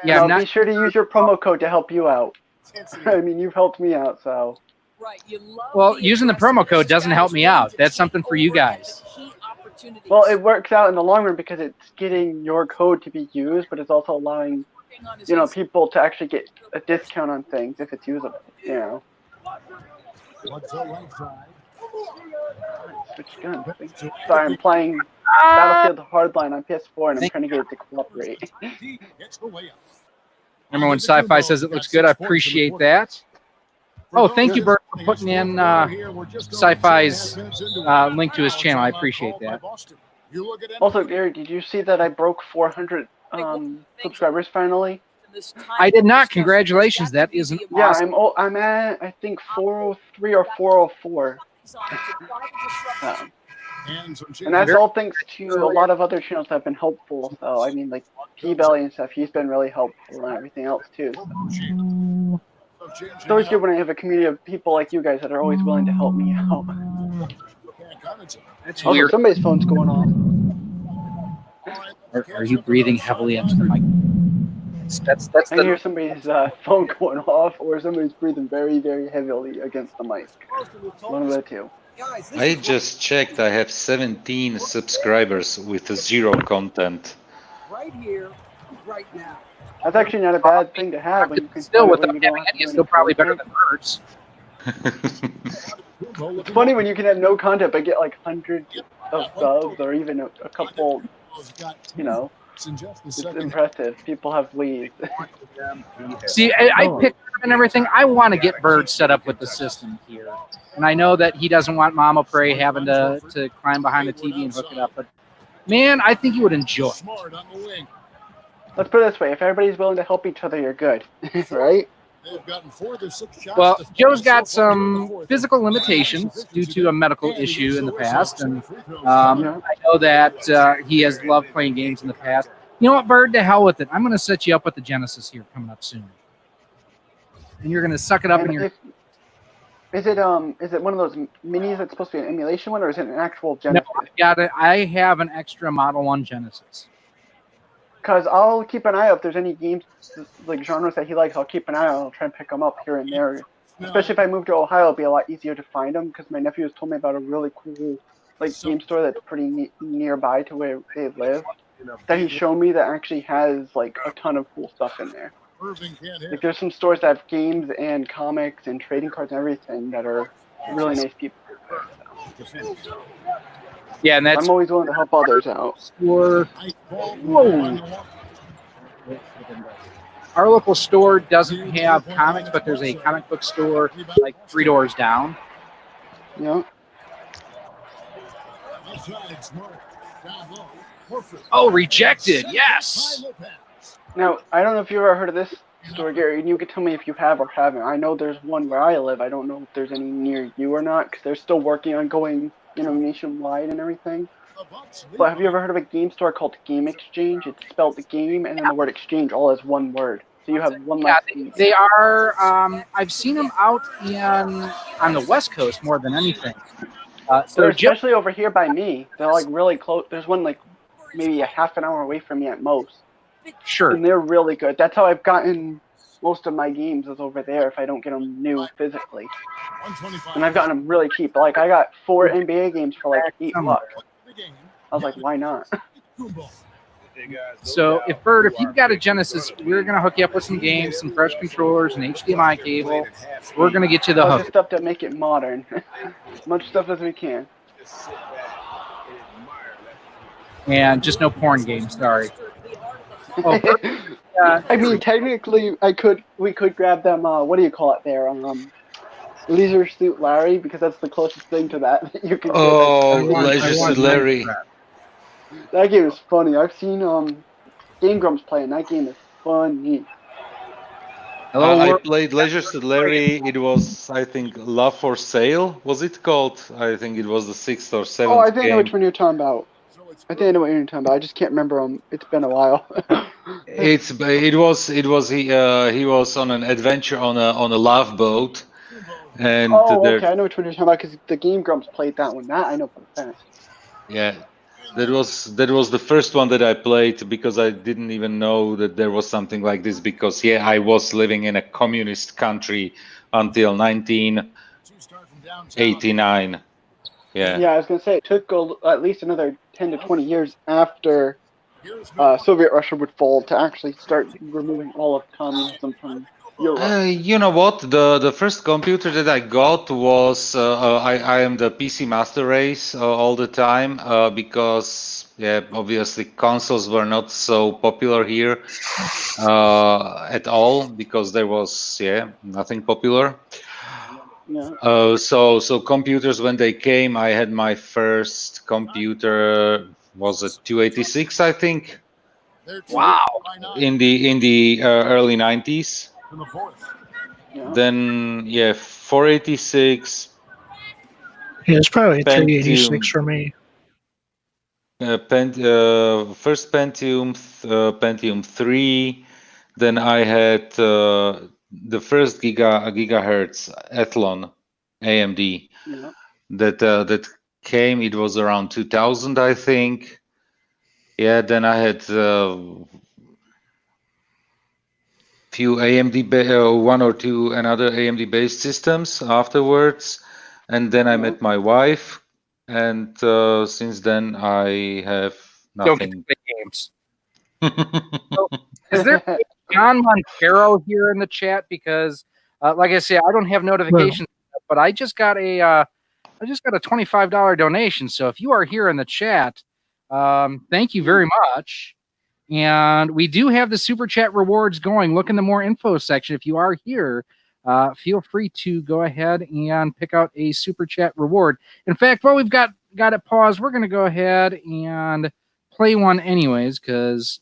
Yeah, be sure to use your promo code to help you out. I mean, you've helped me out, so. Well, using the promo code doesn't help me out. That's something for you guys. Well, it works out in the long run because it's getting your code to be used, but it's also allowing, people to actually get a discount on things if it's usable. Switch guns. Sorry, I'm playing Battlefield Hardline on PS4 and I'm trying to get it to cooperate. Remember when Sci-Fi says it looks good? I appreciate that. Oh, thank you, Bert, for putting in Sci-Fi's link to his channel. I appreciate that. Also, Gary, did you see that I broke 400 subscribers finally? I did not. Congratulations. That is an awesome. Yeah, I'm at, I think, 403 or 404. And that's all thanks to a lot of other channels that have been helpful. So, I mean, like P-Belly and stuff, he's been really helpful and everything else, too. So. It's always good when I have a community of people like you guys that are always willing to help me out. That's weird. Somebody's phone's going off. Are you breathing heavily into the mic? I hear somebody's phone going off, or somebody's breathing very, very heavily against the mic. One of the two. I just checked. I have 17 subscribers with 0 content. Right here, right now. That's actually not a bad thing to have. When you can still, without having any, it's still probably better than Birds. It's funny when you can have no content but get like hundreds of subs or even a couple, it's impressive. People have leads. See, I picked and everything. I want to get Bird set up with the system here. And I know that he doesn't want Mama Prey having to climb behind the TV and hook it up. But, man, I think you would enjoy it. Let's put it this way. If everybody's willing to help each other, you're good. Right? Well, Joe's got some physical limitations due to a medical issue in the past. And I know that he has loved playing games in the past. You know what, Bird? To hell with it. I'm going to set you up with the Genesis here coming up soon. And you're going to suck it up in your... Is it one of those minis that's supposed to be an emulation one, or is it an actual Genesis? No, I have an extra Model 1 Genesis. Because I'll keep an eye out if there's any games, like genres that he likes. I'll keep an eye out. I'll try and pick them up here and there. Especially if I move to Ohio, it'll be a lot easier to find them. Because my nephew has told me about a really cool game store that's pretty nearby to where they live. That he's shown me that actually has like a ton of cool stuff in there. Like there's some stores that have games and comics and trading cards and everything that are really nice people. Yeah, and I'm always willing to help others out. Our local store doesn't have comics, but there's a comic book store like 3 doors down. Yeah. Oh, rejected. Yes. Now, I don't know if you ever heard of this store, Gary, and you can tell me if you have or haven't. I know there's one where I live. I don't know if there's any near you or not, because they're still working on going, nationwide and everything. But have you ever heard of a game store called Game Exchange? It's spelled the game and then the word exchange all as one word. So you have one less. They are. I've seen them out on the West Coast more than anything. So especially over here by me, they're like really close. There's one like maybe a half an hour away from me at most. Sure. And they're really good. That's how I've gotten most of my games is over there if I don't get them new physically. And I've gotten them really cheap. Like I got 4 NBA games for like $8. I was like, why not? So Bird, if you've got a Genesis, we're gonna hook you up with some games, some fresh controllers, an HDMI cable. We're gonna get you the hook. Stuff to make it modern. As much stuff as we can. And just no porn games, sorry. Oh, I mean, technically, we could grab them. What do you call it there? Leisure Suit Larry, because that's the closest thing to that you can. Oh, Leisure Suit Larry. That game is funny. I've seen Game Grumps playing. That game is funny. I played Leisure Suit Larry. It was, I think, Love for Sale. Was it called? I think it was the 6th or 7th. Oh, I think I know game. which one you're talking about. I think I know what you're talking about. I just can't remember. It's been a while. He was on an adventure on a love boat, and okay, I know which one you're talking about because the Game Grumps played that one. That I know for a fact. Yeah, that was the first one that I played because I didn't even know that there was something like this because I was living in a communist country until 1989. Yeah. Yeah, I was gonna say it took at least another 10 to 20 years after Soviet Russia would fall to actually start removing all of communism from Europe. You know what? The first computer that I got was I am the PC master race all the time because obviously consoles were not so popular here at all because there was nothing popular. Yeah. So computers when they came, I had my first computer was a 286, I think. Wow. In the early 90s. Yeah. Then 486. Yeah, it's probably Pentium. 386 for me. First Pentium 3. Then I had the first gigahertz Athlon AMD that came. It was around 2000, I think. Yeah. Then I had few AMD one or two another AMD based systems afterwards, and then I met my wife, and since then I have nothing. Don't get the games. So, is there John Montero here in the chat? Because, like I say, I don't have notifications, but I just got a $25 donation. So if you are here in the chat, thank you very much. And we do have the Super Chat rewards going. Look in the more info section. If you are here, feel free to go ahead and pick out a Super Chat reward. In fact, while we've got it paused, we're going to go ahead and play one anyways, because,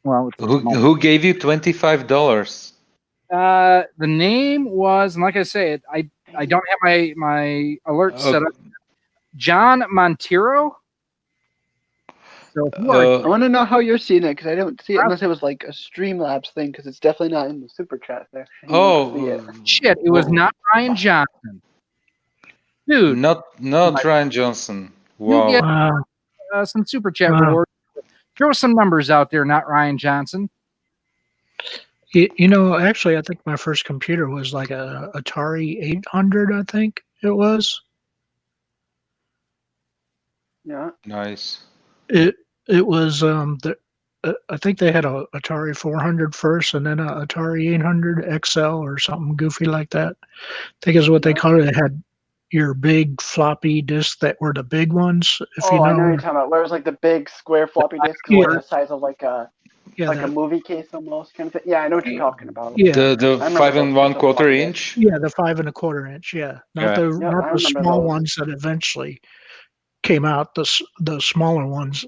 well... Who gave you $25? The name was, and like I say, I don't have my alert set up. John Montero. So I want to know how you're seeing it because I don't see it unless it was like a Streamlabs thing because it's definitely not in the Super Chat there. Shit! It was not Ryan Johnson, dude. Not Ryan Johnson. Wow. You get some Super Chat rewards. Throw some numbers out there, not Ryan Johnson. You know, actually, I think my first computer was like a Atari 800. I think it was. Yeah. Nice. It was I think they had a Atari 400 first, and then a Atari 800 XL or something goofy like that. I think is what they called it. It had your big floppy disks that were the big ones. If you know. I know what you're talking about. Where it was like the big square floppy disk, the size of like a a movie case almost kind of thing. Yeah, I know what you're talking about. Yeah, the 5 1/4 inch. Yeah, the 5 1/4 inch. Yeah, not the small ones that eventually came out. The smaller ones.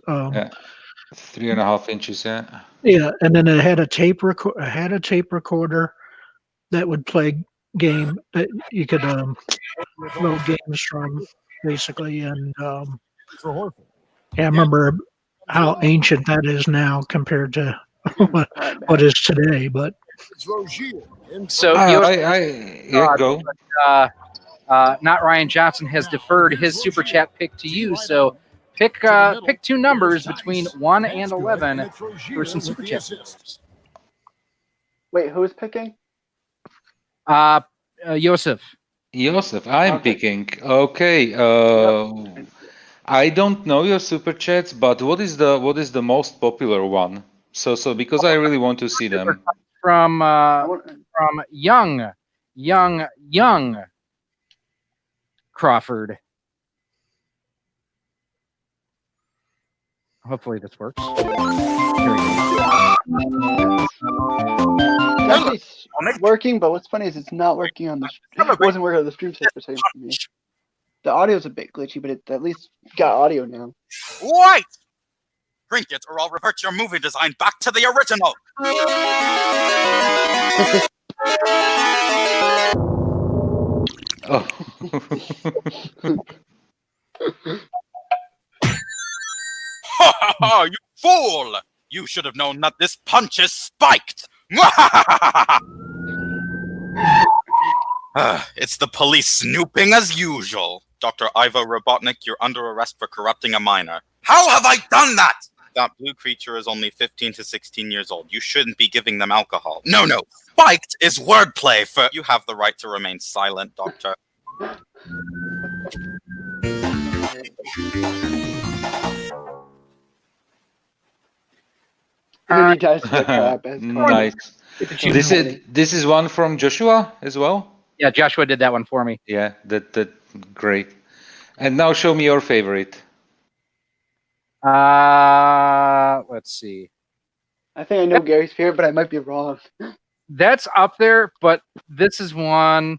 3.5 inches, yeah. Yeah, and then it had a tape recorder that would play game that you could load games from, basically. And yeah, I remember how ancient that is now compared to what is today. But So go. Not Ryan Johnson has deferred his super chat pick to you. So pick two numbers between 1 and 11 for some super chat. Wait, who's picking? Joseph. Joseph, I'm picking. Okay. I don't know your super chats, but what is the most popular one? So because I really want to see them. From young Crawford. Hopefully this works. It's working, but what's funny is it's not working on the. It wasn't working on the stream set for some reason. The audio's a bit glitchy, but it at least got audio now. Wait! Drink it, or I'll revert your movie design back to the original. Oh. Ha ha ha! You fool! You should have known that this punch is spiked. It's the police snooping as usual. Dr. Ivo Robotnik, you're under arrest for corrupting a minor. How have I done that? That blue creature is only 15 to 16 years old. You shouldn't be giving them alcohol. No. Spiked is wordplay for... You have the right to remain silent, Doctor. Nice. This is one from Joshua as well? Yeah, Joshua did that one for me. Yeah, that great. And now show me your favorite. Let's see. I think I know Gary's favorite, but I might be wrong. That's up there, but this is one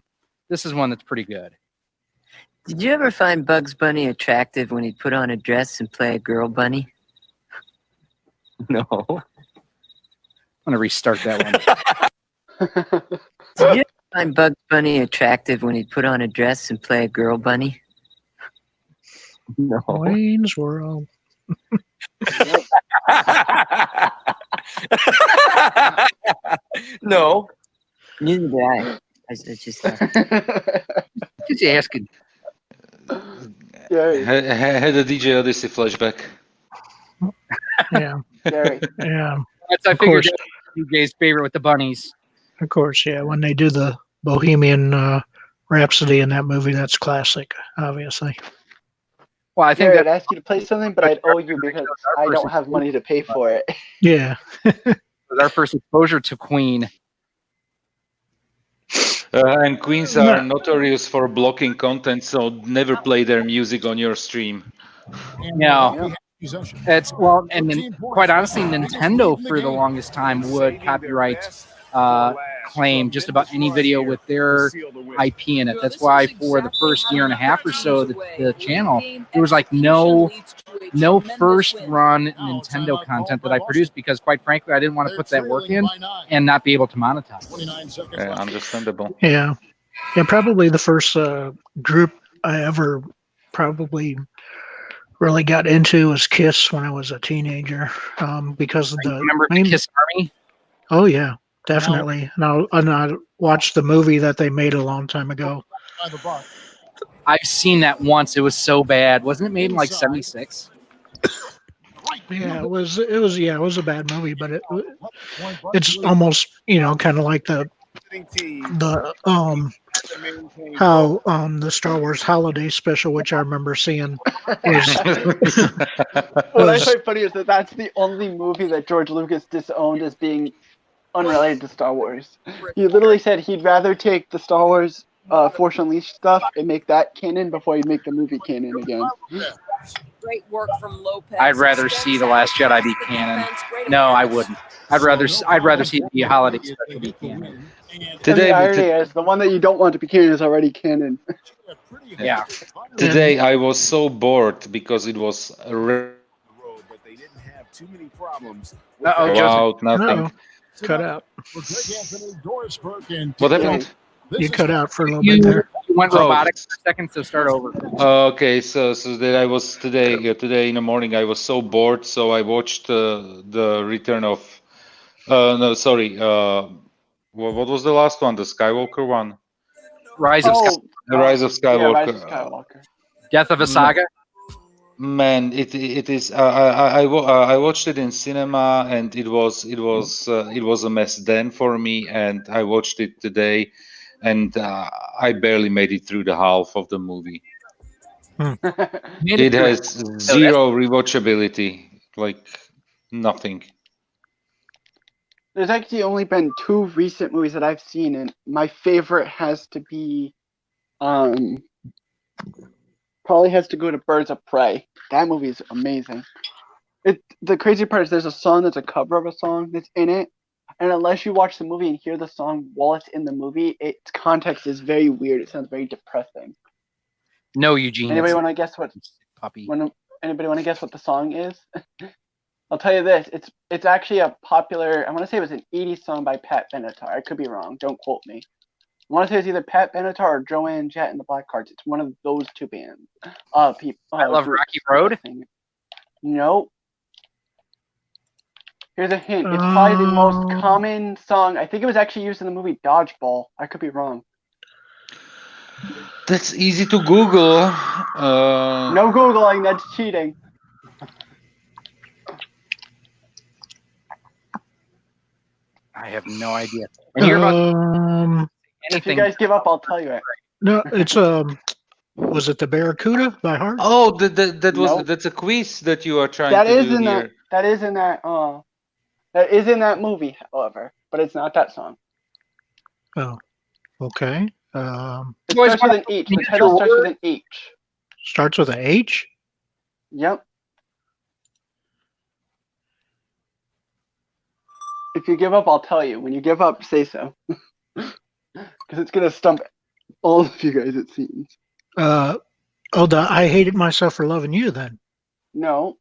that's pretty good. Did you ever find Bugs Bunny attractive when he'd put on a dress and play a girl bunny? No. I'm gonna restart that one. Did you ever find Bugs Bunny attractive when he'd put on a dress and play a girl bunny? No. Wayne's World. No. Neither did I. I just Just asking. Had a DJ Odyssey flashback. Yeah. Gary. Yeah. That's I figured that was DJ's favorite with the bunnies. Of course, yeah. When they do the Bohemian Rhapsody in that movie, that's classic, obviously. Well, I think I'd ask you to play something, but I'd owe you because I don't have money to pay for it. Yeah. It was our first exposure to Queen. And Queens are notorious for blocking content, so never play their music on your stream. No. It's and then, quite honestly, Nintendo for the longest time would copyright claim just about any video with their IP in it. That's why for the first year and a half or so, the channel, there was like no first run Nintendo content that I produced because, quite frankly, I didn't want to put that work in and not be able to monetize. Understandable. Yeah. Yeah, probably the first group I ever probably really got into was Kiss when I was a teenager because of the... Remember Kiss Army? Oh, yeah. Definitely. And I watched the movie that they made a long time ago. I've seen that once. It was so bad. Wasn't it made in like 76? Yeah, it was a bad movie, but it's almost, kind of like the Star Wars Holiday Special, which I remember seeing. What I find funny is that's the only movie that George Lucas disowned as being unrelated to Star Wars. He literally said he'd rather take the Star Wars Force Unleashed stuff and make that canon before he'd make the movie canon again. Great work from Lopez. I'd rather see The Last Jedi be canon. No, I wouldn't. I'd rather see the Holiday Special be canon. Today, the irony is the one that you don't want to be canon is already canon. Yeah. Today I was so bored because it was too many problems. Uh-oh, Wow, nothing. No, cut out. For Greg Anthony, Doris Burke, and What happened? You cut out for a little You, bit there. you went Oh. robotic for a second, so start over. Okay, so that I was today in the morning. I was so bored, so I watched the return of. No, sorry. What was the last one? The Skywalker one. Rise of The Rise of Yeah, Skywalker. Rise of Skywalker. Death of a Saga. Man, it is. I watched it in cinema, and it was a mess then for me. And I watched it today, and I barely made it through the half of the movie. It has zero rewatchability, like nothing. There's actually only been 2 recent movies that I've seen, and my favorite has to be, probably has to go to Birds of Prey. That movie is amazing. The crazy part is there's a song that's a cover of a song that's in it, and unless you watch the movie and hear the song Wallace in the movie, its context is very weird. It sounds very depressing. No, Eugene. Anybody want to guess what? Puppy. Anybody want to guess what the song is? I'll tell you this. It's actually a popular. I want to say it was an 80s song by Pat Benatar. I could be wrong. Don't quote me. I want to say it's either Pat Benatar or Joanne Jett and the Blackhearts. It's one of those 2 bands. People. I Love Rocky Road. Nope. Here's a hint. It's probably the most common song. I think it was actually used in the movie Dodgeball. I could be wrong. That's easy to Google. No Googling. That's cheating. I have no idea. And you're about if you guys give up, I'll tell you it. No, it's was it the Barracuda by Heart? Oh, that's a quiz that you are trying to do here. That is in that movie, however, but it's not that song. Oh, okay. It starts with an H. The title starts with an H. Starts with an H? Yep. If you give up, I'll tell you. When you give up, say so. Because it's going to stump all of you guys, it seems. I Hated Myself for Loving You, then. No.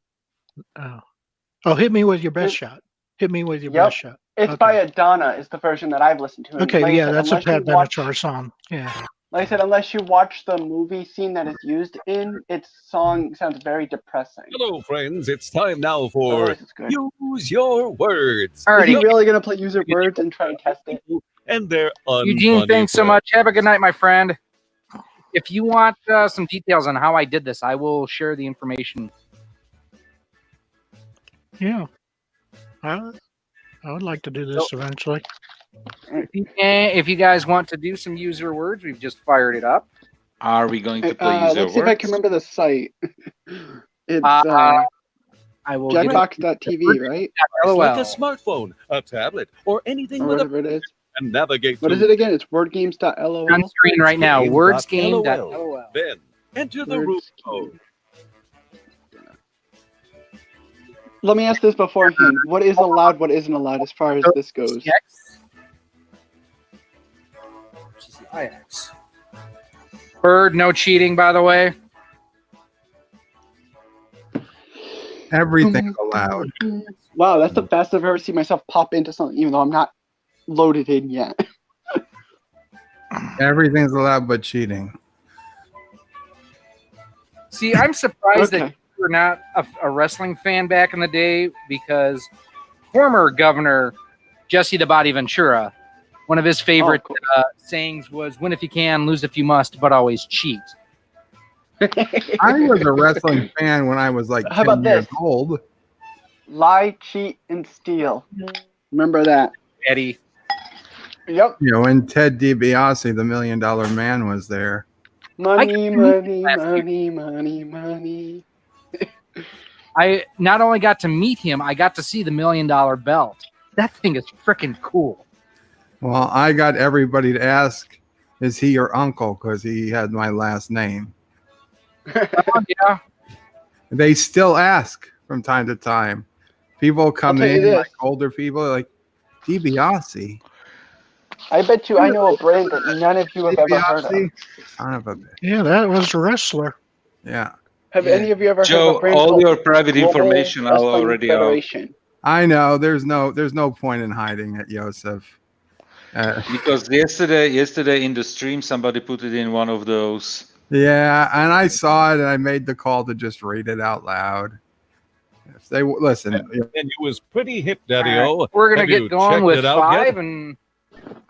Oh, hit me with your best shot. Hit me with your best shot. It's by Adana, is the version that I've listened to. Okay, like yeah, said, that's a Pat Benatar song. Yeah. Like I said, unless you watch the movie scene that it's used in, its song sounds very depressing. Hello, friends. It's time now for this is good. Use Your Words. Are you really going to play Use Your Words and try and test it? And they're Eugene, thanks so much. Have a good night, my friend. If you want some details on how I did this, I will share the information. Yeah. I would like to do this eventually. If you guys want to do some user words, we've just fired it up. Are we going to play user let's see if I can remember the site. It's I will Jackbox.tv, right? It's like a smartphone, a tablet, or anything Or with whatever it is. and navigate What is it again? It's wordgames.lol. On screen right now. Wordsgame.lol. Then enter the root code. Let me ask this beforehand. What is allowed, what isn't allowed as far as this goes? Bird, no cheating, by the way. Everything's allowed. Wow, that's the fastest I've ever seen myself pop into something, even though I'm not loaded in yet. Everything's allowed but cheating. See, I'm surprised that you were not a wrestling fan back in the day, because former Governor Jesse the Body Ventura, one of his favorite sayings was, "Win if you can, lose if you must, but always cheat." I was a wrestling fan when I was like 10 years old. Lie, cheat, and steal. Remember that. Eddie. Yep. You know, when Ted DiBiase, the $1 Million Man, was there. Money, money, money, money, money. I not only got to meet him, I got to see the $1 Million belt. That thing is freaking cool. Well, I got everybody to ask, is he your uncle? Because he had my last name. Yeah. They still ask from time to time. People come in, like older people, like, DiBiase. I bet you I know a brand that none of you have ever heard of. Son of a bitch. Yeah, that was a wrestler. Yeah. Have any of you ever heard of Joe, a brand all called your private Global information are Wrestling already out. Federation? I know there's no point in hiding it, Joseph. Because yesterday in the stream, somebody put it in one of those. Yeah, and I saw it, and I made the call to just read it out loud. If they listen, And it was pretty hip, All Daddy-O. right, we're gonna Have you get going checked with it out yet? 5, and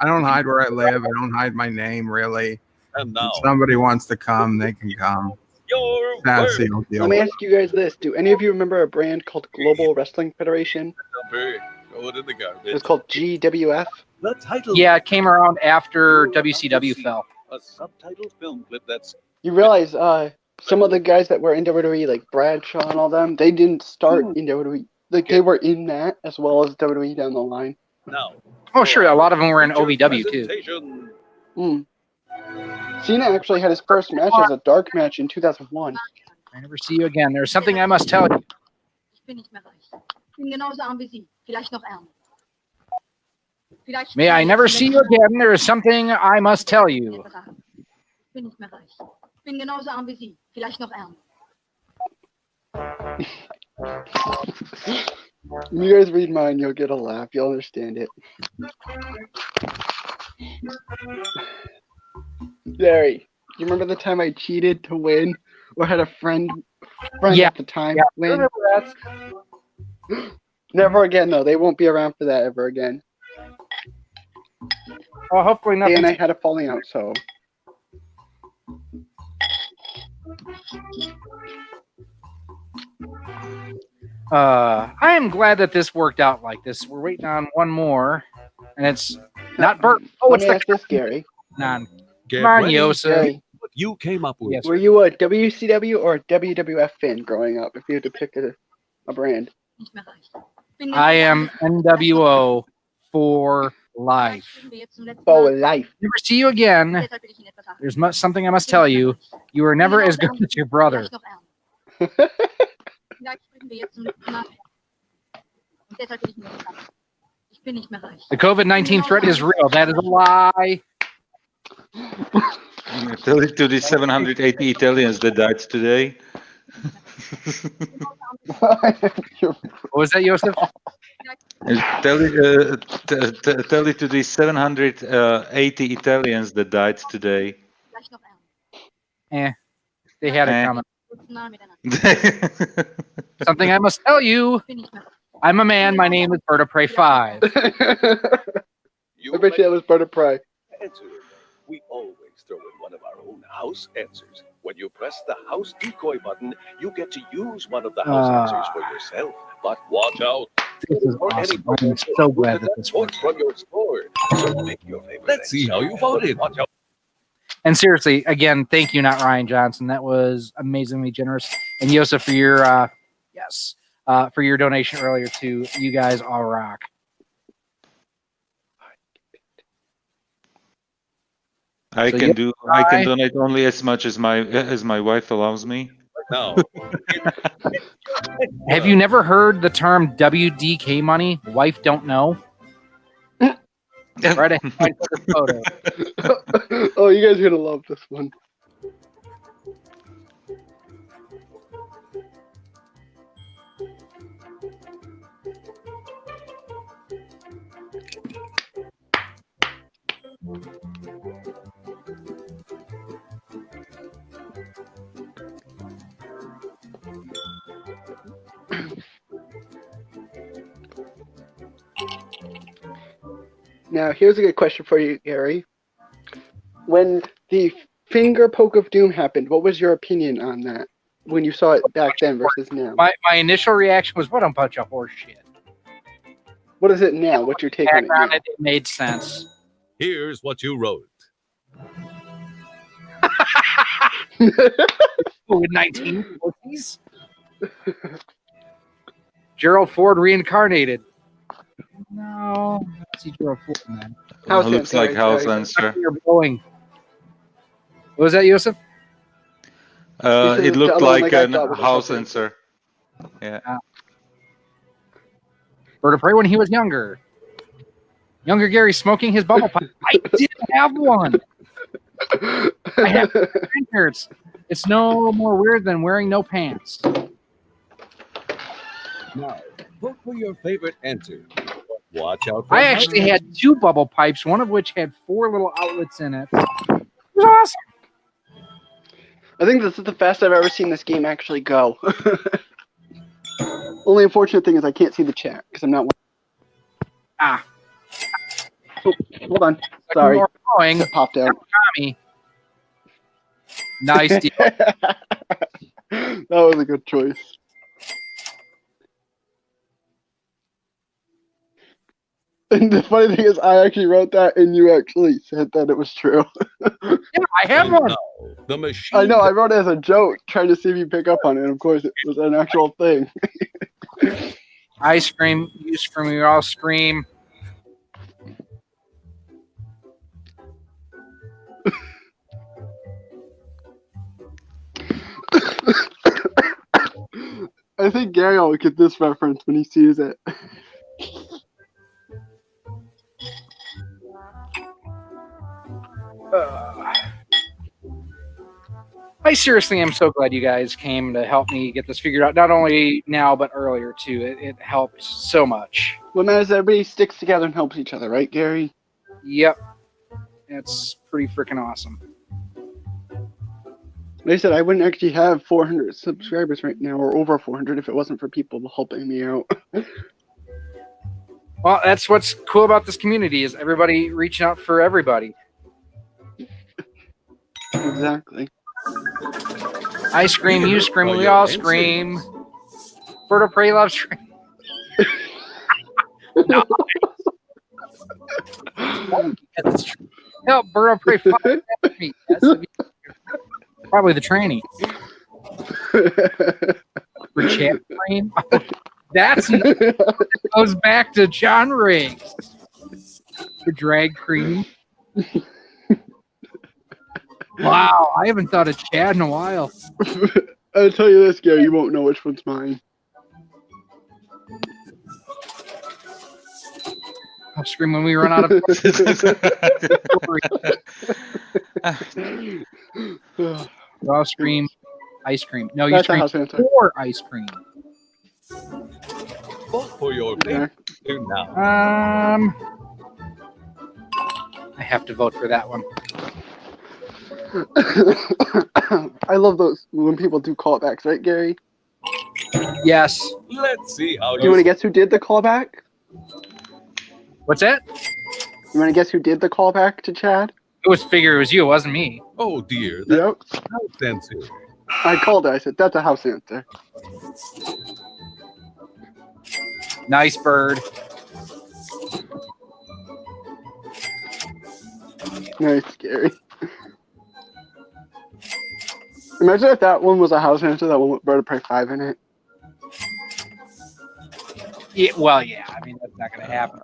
I don't hide where I live. I don't hide my name, really. And now, If somebody wants to come, they can come. your That's word. the deal. Let me ask you guys this: do any of you remember a brand called Global Wrestling Federation? Number, throw it in the garbage. It's called GWF. The title. yeah, it came around after WCW fell. A subtitled film clip that's You realize some of the guys that were in WWE, like Bradshaw and all them, they didn't start in WWE. Like they were in that as well as WWE down the line. now. Oh, sure, a lot of them were in OVW too. Presentation. Cena actually had his first match as a dark match in 2001. I never see you again. There's something I must tell you. May I never see you again. There is something I must tell you. When you guys read mine, you'll get a laugh. You'll understand it. Larry, you remember the time I cheated to win, or had a friend Yeah. at the time Yeah, I win? remember that. Never again, though. They won't be around for that ever again. Well, hopefully They nothing. and I had a falling out, so. I am glad that this worked out like this. We're waiting on one more, and it's not Bert. Oh, Let it's me the ask this, Gary. non. Get Come on, ready. Yosa. Gary, What you came up with. Yes. were you a WCW or a WWF fan growing up? If you had to pick a brand. I am NWO for life. For life. Never see you again. There's something I must tell you. You are never as good as your brother. The COVID-19 threat is real. That is a lie. Tell it to the 780 Italians that died today. What was that, Joseph? Tell it to the 780 Italians that died today. They had it coming. Something I must tell you. I'm a man. My name is Berta Prey 5. I bet you that was Butter Pry. Answer. We always throw in one of our own house answers. When you press the house decoy button, you get to use one of the house answers for yourself. But watch out. This is awesome. I'm so glad that this worked. From your store. So make your favorite. Let's see how you voted. Watch out. And seriously, again, thank you, not Ryan Johnson. That was amazingly generous. And Yosa, for your for your donation earlier too. You guys all rock. I can donate only as much as my wife allows me. No. Have you never heard the term WDK money? Wife don't know. Right ahead, I took a photo. Oh, you guys are gonna love this one. Now, here's a good question for you, Gary. When the finger poke of doom happened, what was your opinion on that when you saw it back then versus now? My initial reaction was, "What a bunch of horse shit." What is it now? What's your take on it now? It made sense. Here's what you wrote. COVID-19 pussies. Gerald Ford reincarnated. No, I see Gerald Ford, man. Looks like house answer. You're blowing. What was that, Yosef? It looked like a house answer. Yeah. Berta Prey when he was younger. Younger Gary smoking his bubble pipe. I didn't have one. I have grandparents. It's no more weird than wearing no pants. Now, vote for your favorite answer. Watch out for I actually had 2 bubble pipes, one of which had 4 little outlets in it. It was awesome. I think this is the fastest I've ever seen this game actually go. Only unfortunate thing is I can't see the chat because I'm not. Ah. Oh, hold on. Sorry. Going. It popped out. Nice deal. That was a good choice. And the funny thing is, I actually wrote that, and you actually said that it was true. Yeah, I have one. The machine. I know. I wrote it as a joke, trying to see if you pick up on it. And of course, it was an actual thing. I scream, you scream, we all scream. I think Gary will get this reference when he sees it. I seriously am so glad you guys came to help me get this figured out. Not only now, but earlier too. It helped so much. What matters is everybody sticks together and helps each other, right, Gary? Yep. It's pretty freaking awesome. Like I said, I wouldn't actually have 400 subscribers right now, or over 400, if it wasn't for people helping me out. Well, that's what's cool about this community is everybody reaching out for everybody. Exactly. I scream, you scream, we all scream. Bird of Prey loves scream. No. That's true. Help, Bird of Prey fight me. Probably the tranny. For chat cream. That's goes back to John Riggs. For drag cream. Wow, I haven't thought of Chad in a while. I'll tell you this, Gary, you won't know which one's mine. I'll scream when we run out of. I'll scream ice cream. No, you scream for ice cream. Vote for your favorite now. I have to vote for that one. I love those when people do callbacks, right, Gary? Yes. Let's see how you want to guess who did the callback? What's that? You want to guess who did the callback to Chad? It was figure it was you, it wasn't me. Oh dear. Yep. House answer. I called it. I said, that's a house answer. Nice bird. Nice, Gary. Imagine if that one was a house answer, that one with Bird of Prey 5 in it. Yeah, well, yeah. I mean, that's not going to happen.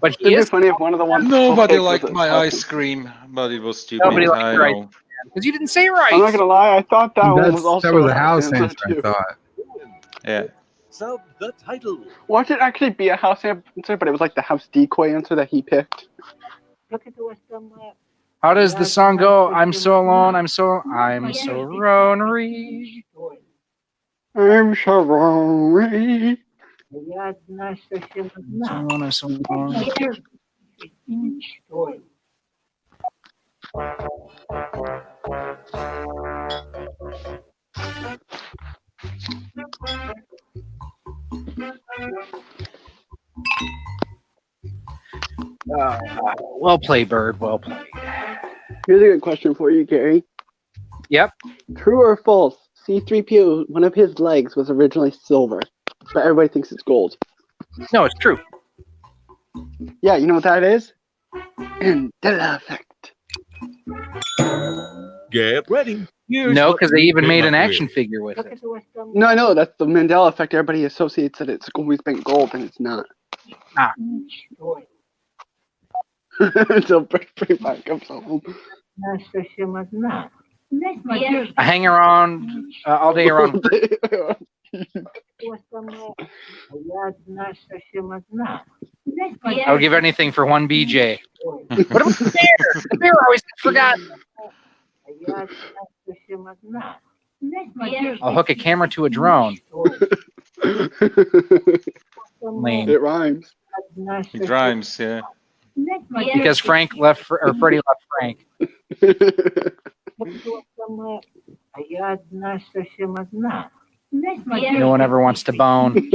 But it'd be funny if one of the ones. Nobody liked my ice cream, but it was stupid. Nobody liked your ice cream because you didn't say it right. I'm not gonna lie. I thought that one was also. That was a house answer. I thought. Yeah. So the title. Watch it actually be a house answer, but it was like the house decoy answer that he picked. How does the song go? I'm so alone. I'm so lonely. I'm so lonely. Well played, Bird. Well played. Here's a good question for you, Gary. Yep. True or false? C-3PO, one of his legs was originally silver, but everybody thinks it's gold. No, it's true. Yeah, you know what that is? Mandela effect. Get ready. No, because they even made an action figure with it. No, I know. That's the Mandela effect. Everybody associates that it's always been gold, and it's not. Ah. Until Pretty Back comes home. I hang around all day around. I would give anything for one BJ. What about the bear? The bear always forgot. I'll hook a camera to a drone. Lame. It rhymes. It rhymes, yeah. Because Frank left, or Freddie left Frank. No one ever wants to bone.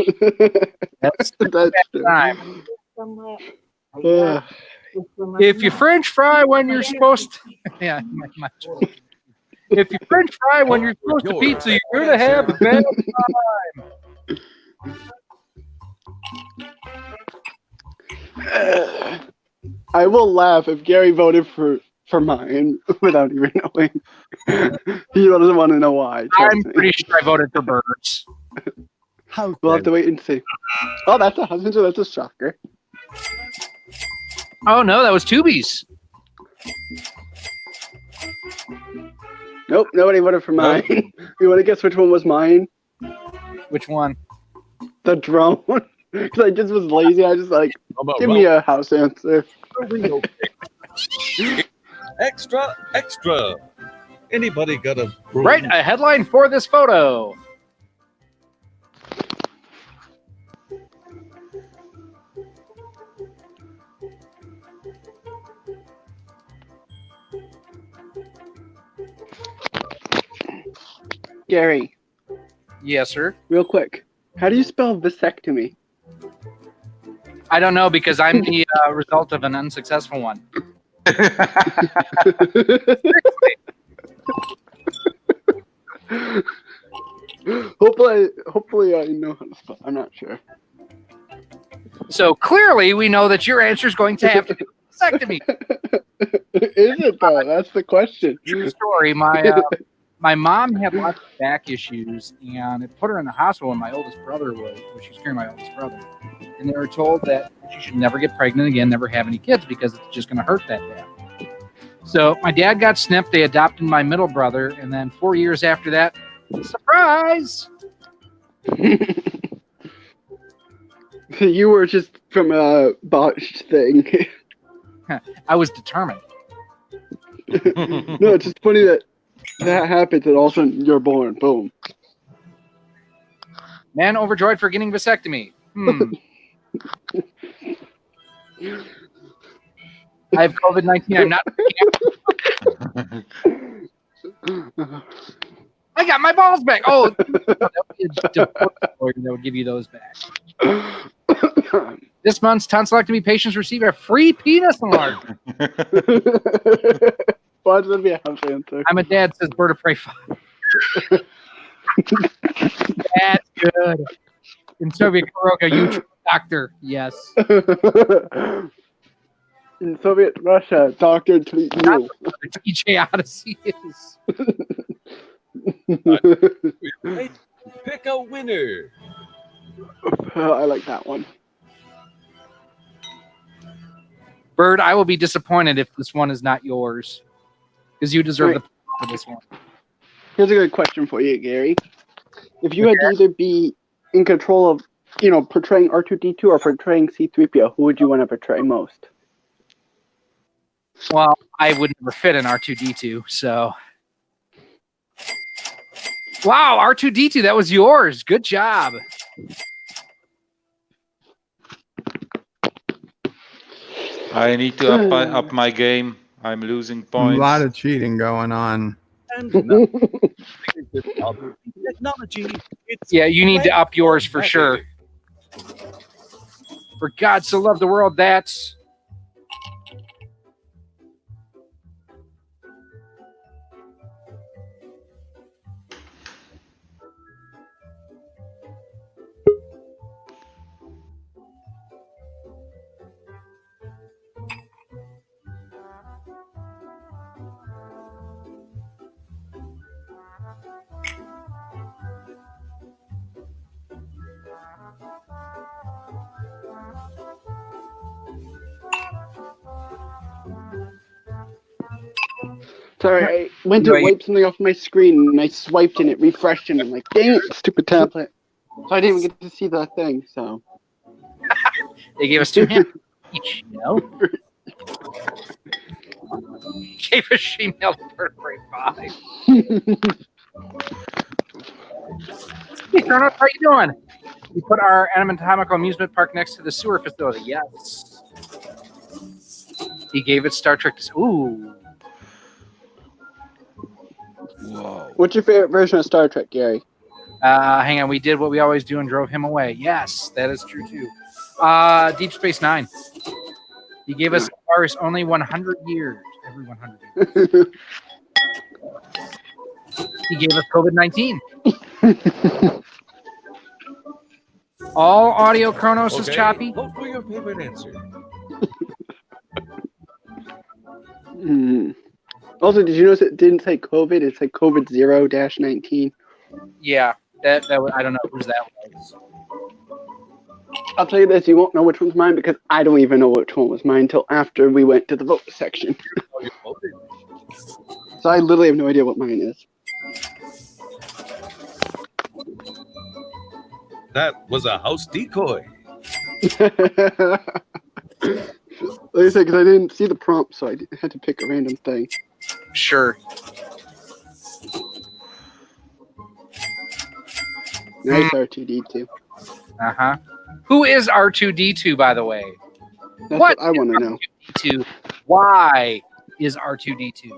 That's time. If you French fry when you're supposed to, yeah. If you French fry when you're supposed to pizza, you're gonna have a bad time. I will laugh if Gary voted for mine without even knowing. He doesn't want to know why. I'm pretty sure I voted for birds. We'll have to wait and see. Oh, that's a husband, so that's a shocker. Oh no, that was Tubies. Nope, nobody voted for mine. You want to guess which one was mine? Which one? The drone. Because I just was lazy. I just like, give me a house answer. Extra. Anybody got a broom? Write a headline for this photo. Gary. Yes, sir. Real quick. How do you spell vasectomy? I don't know because I'm the result of an unsuccessful one. Hopefully I know how to spell. I'm not sure. So clearly we know that your answer is going to have to do with vasectomy. Is it though? That's the question. True story. My mom had lots of back issues, and it put her in the hospital when my oldest brother was. She was carrying my oldest brother, and they were told that she should never get pregnant again, never have any kids because it's just going to hurt that bad. So my dad got snipped. They adopted my middle brother, and then 4 years after that, surprise! You were just from a botched thing. I was determined. No, it's just funny that happens and all of a sudden you're born. Boom. Man overjoyed for getting vasectomy. I have COVID-19. I'm not. I got my balls back. Oh, that would be a divorce lawyer that would give you those back. This month's tonsillectomy patients receive a free penis enlargement. Why does that be a house answer? I'm a dad, says Bird of Prey 5. That's good. In Soviet Kuroka, you doctor. Yes. In Soviet Russia, doctor treat you. TJ Odyssey is. Pick a winner. I like that one. Bird, I will be disappointed if this one is not yours. Because you deserve the for this one. Here's a good question for you, Gary. If you had to either be in control of, portraying R2-D2 or portraying C-3PO, who would you want to portray most? Well, I would never fit in R2-D2, so. Wow, R2-D2, that was yours. Good job. I need to up my game. I'm losing points. A lot of cheating going on. Yeah, you need to up yours for sure. For God so loved the world, that's... Sorry, I went to wipe something off my screen and I swiped and it refreshed and I'm like, dang it, stupid tablet. So I didn't even get to see the thing, so. They gave us 2 hands each, Gave a she-male vertebrae 5. Hey, Kronos, how you doing? We put our anatomical amusement park next to the sewer facility. Yes. He gave it Star Trek. Ooh. Whoa. What's your favorite version of Star Trek, Gary? Hang on. We did what we always do and drove him away. Yes, that is true, too. Deep Space Nine. He gave us ours only 100 years. Every 100 years. He gave us COVID-19. All audio Kronos is choppy. Vote for your favorite answer. Also, did you notice it didn't say COVID? It said COVID 0-19. Yeah, that I don't know whose that was. I'll tell you this, you won't know which one's mine because I don't even know which one was mine until after we went to the vote section. So I literally have no idea what mine is. That was a house decoy. Like I said, because I didn't see the prompt, so I had to pick a random thing. Sure. Nice R2D2. Uh-huh. Who is R2D2, by the way? That's what I want to know. R2D2? Why is R2D2?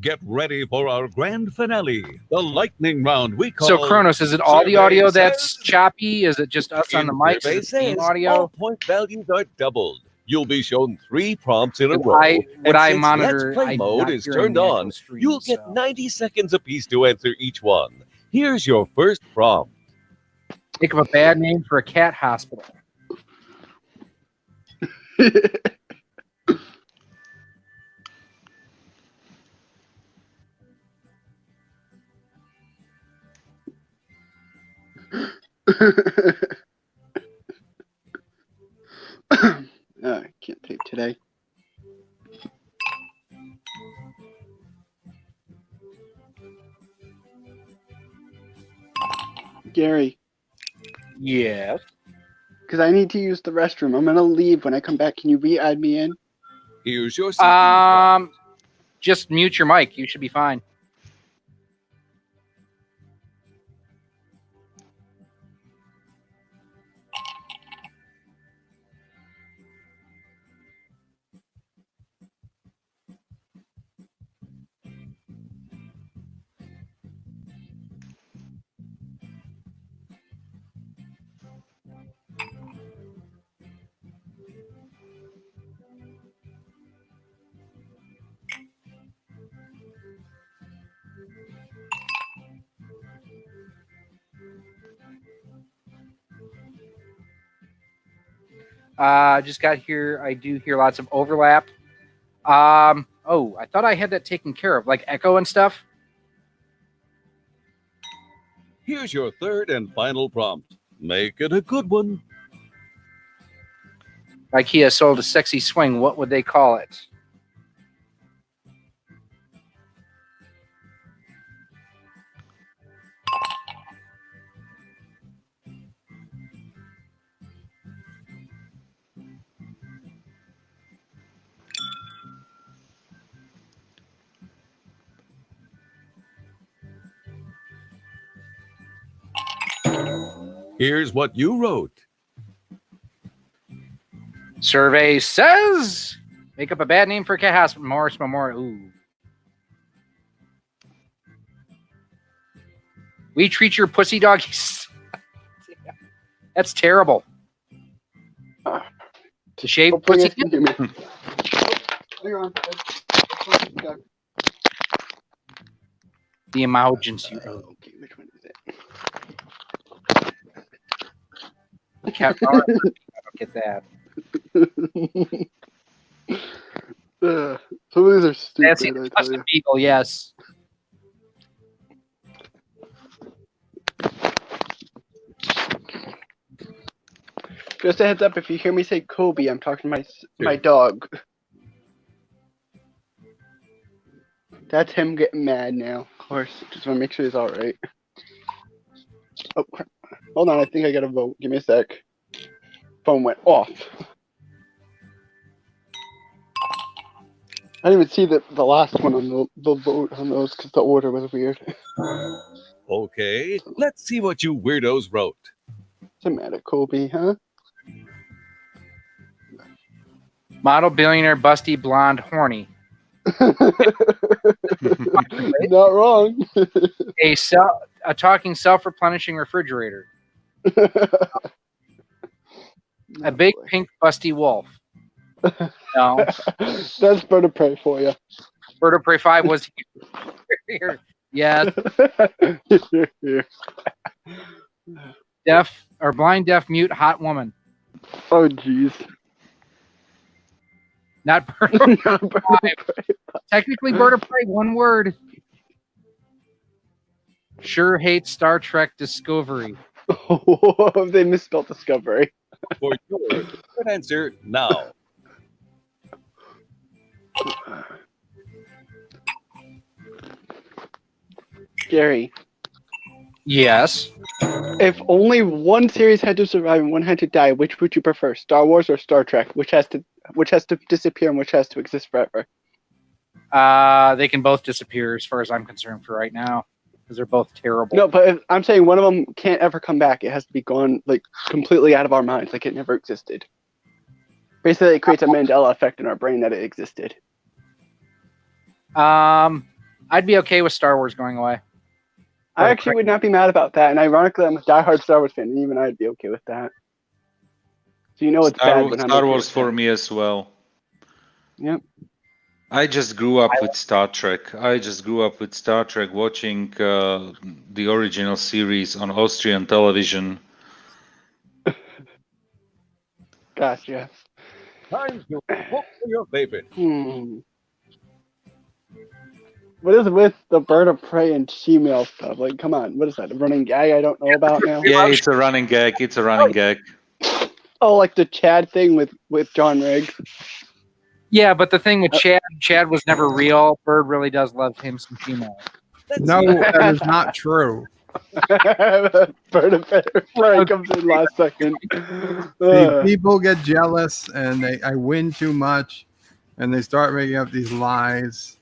Get ready for our grand finale, the lightning round we call. So, Kronos, is it all the audio that's choppy? Is it just us on the mics? Survey Is it the same says audio? all point values are doubled. You'll be shown 3 prompts in a row. Would I since monitor? Let's Play mode is turned on, you'll get 90 seconds apiece to answer each one. Here's your first prompt. Think of a bad name for a cat hospital. I can't tape today. Gary. Yes. Because I need to use the restroom. I'm gonna leave. When I come back, can you re-add me in? Here's your just mute your mic. You should be fine. Just got here. I do hear lots of overlap. Oh, I thought I had that taken care of, like echo and stuff. Here's your third and final prompt. Make it a good one. IKEA sold a sexy swing. What would they call it? Here's what you wrote. Survey says, make up a bad name for a cat hospital. Morris Memorial. Ooh. We treat your pussy doggies. That's terrible. To shave pussy. Hang on. The emergency. Okay, which one is it? Cat power. I don't get that. Some of these are stupid. That's the custom beagle, yes. Just a heads up, if you hear me say Kobe, I'm talking to my dog. That's him getting mad now, of course. Just want to make sure he's all right. Oh, hold on, I think I got a vote. Give me a sec. Phone went off. I didn't even see the last one on the vote on those because the order was weird. Okay, let's see what you weirdos wrote. Dramatic Kobe, huh? Model, billionaire, busty, blonde, horny. Not wrong. A talking self-replenishing refrigerator. A big pink busty wolf. No. That's Bird of Prey for you. Bird of Prey 5 was here. Yes. Deaf or blind, deaf, mute, hot woman. Oh, jeez. Not Bird of Prey. Technically, Bird of Prey, one word. Sure hates Star Trek Discovery. Oh, they misspelled Discovery. For your good answer now. Gary. Yes. If only one series had to survive and one had to die, which would you prefer, Star Wars or Star Trek? Which has to disappear and which has to exist forever? They can both disappear as far as I'm concerned for right now, because they're both terrible. No, but if, I'm saying one of them can't ever come back. It has to be gone, like, completely out of our minds, like it never existed. Basically, it creates a Mandela effect in our brain that it existed. I'd be okay with Star Wars going away. I actually would not be mad about that, and ironically, I'm a diehard Star Wars fan, and even I'd be okay with that. So you know it's bad when I'm Star okay Wars with for that. me as well. Yep. I just grew up with Star Trek. Watching the original series on Austrian television. Gotcha. Time to vote for your favorite. What is with the Bird of Prey and female stuff? Like, come on, what is that? A running gag I don't know about now? Yeah, it's a running gag. Oh, like the Chad thing with John Riggs. Yeah, but the thing with Chad was never real. Bird really does love him some female. No, that is not true. Bird of Prey comes in last second. See, people get jealous and I win too much, and they start making up these lies.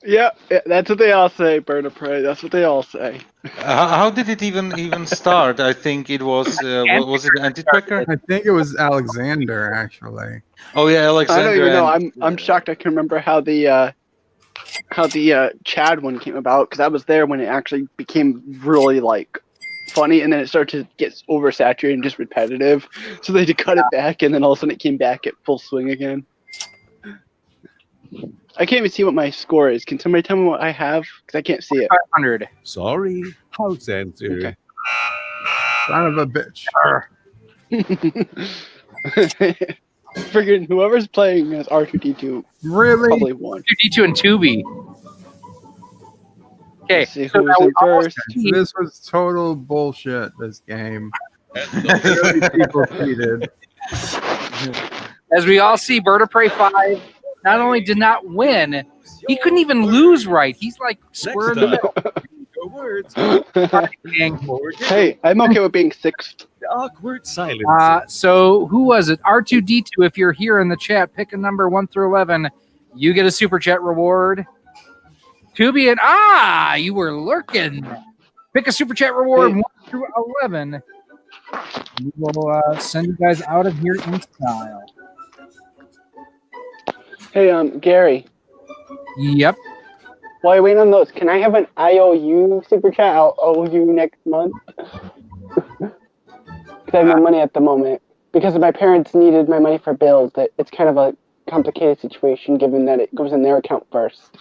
Yeah, that's what they all say, Bird of Prey. That's what they all say. How did it even start? I think it was was it Anti-Tracker? I think it was Alexander, actually. Oh yeah, Alexander. I don't even know. I'm shocked. I can remember how the Chad one came about, because I was there when it actually became really like funny, and then it started to get oversaturated and just repetitive. So they had to cut it back, and then all of a sudden it came back at full swing again. I can't even see what my score is. Can somebody tell me what I have? Because I can't see it. 500. Sorry, house answer. Okay. Son of a bitch. Friggin' whoever's playing as R2D2 really probably won. R2D2 and Tubi. Okay, See so who's in first. This was total bullshit, this game. People cheated. As we all see, Bird of Prey 5 not only did not win, he couldn't even lose right. He's like square in the middle. Your words. Hey, I'm okay with being sixth. Awkward silence. So who was it? R2D2. If you're here in the chat, pick a number 1 through 11. You get a super chat reward. Tubi and you were lurking. Pick a super chat reward 1 through 11. We will send you guys out of here in style. Hey, Gary. Yep. While you're waiting on those, can I have an IOU super chat? I'll owe you next month. Because I have no money at the moment. Because my parents needed my money for bills. It's kind of a complicated situation given that it goes in their account first.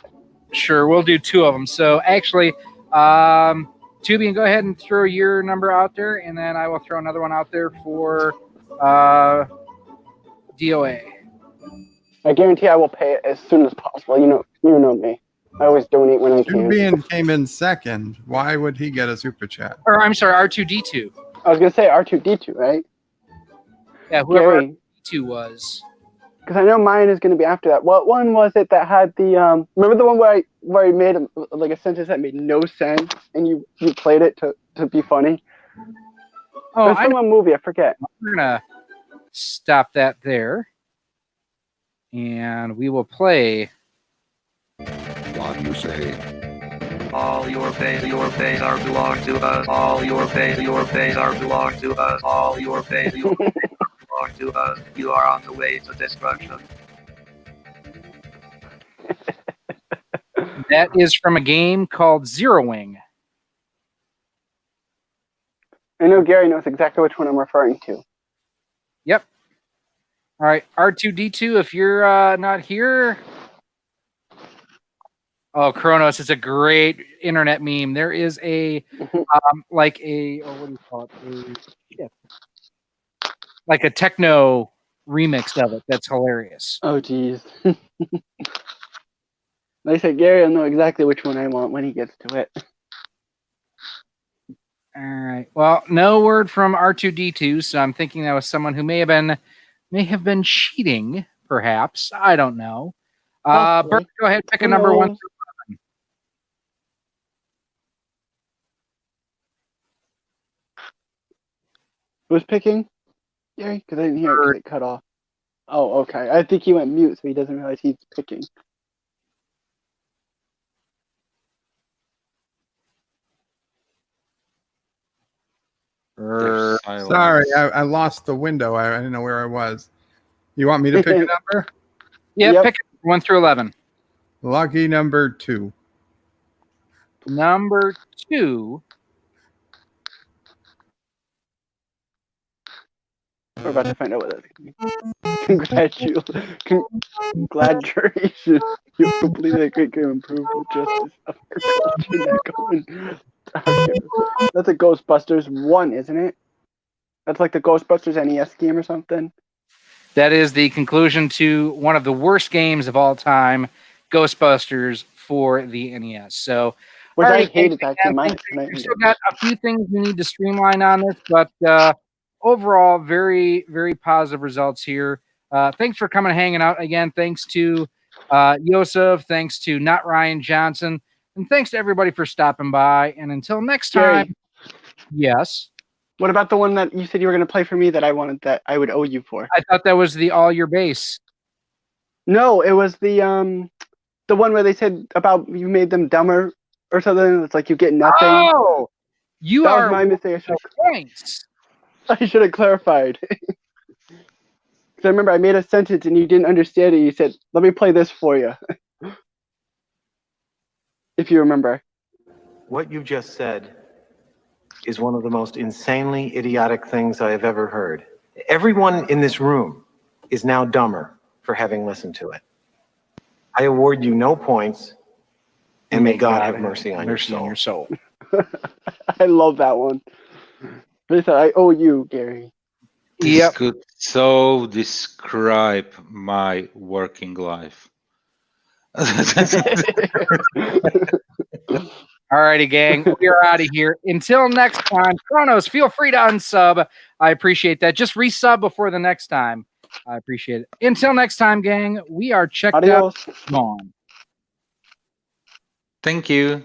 Sure, we'll do 2 of them. So actually, Tubian, go ahead and throw your number out there, and then I will throw another one out there for DOA. I guarantee I will pay it as soon as possible. You know me. I always donate when I can. Tubian came in second. Why would he get a super chat? Or I'm sorry, R2D2. I was gonna say R2D2, right? Yeah, whoever Gary. R2D2 was. Because I know mine is gonna be after that. What one was it that had the remember the one where I made like a sentence that made no sense and you played it to be funny? Oh, There's some movie, I forget. We're gonna stop that there. And we will play. What you say? All your pay are belong to us. All your pay are belong to us. All your pay belong to us. You are on the way to destruction. That is from a game called Zero Wing. I know Gary knows exactly which one I'm referring to. Yep. All right, R2D2, if you're not here. Oh, Kronos, it's a great internet meme. There is a, what do you call it? Like a techno remix of it. That's hilarious. Oh, geez. Like I said, Gary will know exactly which one I want when he gets to it. All right. Well, no word from R2D2, so I'm thinking that was someone who may have been cheating, perhaps. I don't know. Bert, go ahead, pick a number 1 through 11. Who's picking? Gary? Because I didn't hear it get cut off. Oh, okay. I think he went mute, so he doesn't realize he's picking. Sorry, I lost the window. I didn't know where I was. You want me to pick a number? Yeah, pick 1 through 11. Lucky number 2. Number 2. We're about to find out what that's going to be. Congratulations. You completed a great game improved with justice of your culture. That's a Ghostbusters 1, isn't it? That's like the Ghostbusters NES game or something. That is the conclusion to one of the worst games of all time, Ghostbusters for the NES. So, Which all I right, hated that game. We've still got a few things we need to streamline on this, but overall, very, very positive results here. Thanks for coming and hanging out again. Thanks to Yosef. Thanks to Not Ryan Johnson. And thanks to everybody for stopping by. And until next time, yes. What about the one that you said you were going to play for me that I wanted that I would owe you for? I thought that was the All Your Base. No, it was the one where they said about you made them dumber or something. It's like you get nothing. Oh, you that are was my mistake. points. I should have clarified. Because I remember I made a sentence and you didn't understand it. You said, "Let me play this for you." If you remember. What you just said is one of the most insanely idiotic things I have ever heard. Everyone in this room is now dumber for having listened to it. I award you no points, and may God have mercy on your soul. I love that one. Listen, I owe you, Gary. This could so describe my working life. All righty, gang. We are out of here. Until next time, Kronos, feel free to unsub. I appreciate that. Just resub before the next time. I appreciate it. Until next time, gang, we are checked out. Gone. Thank you.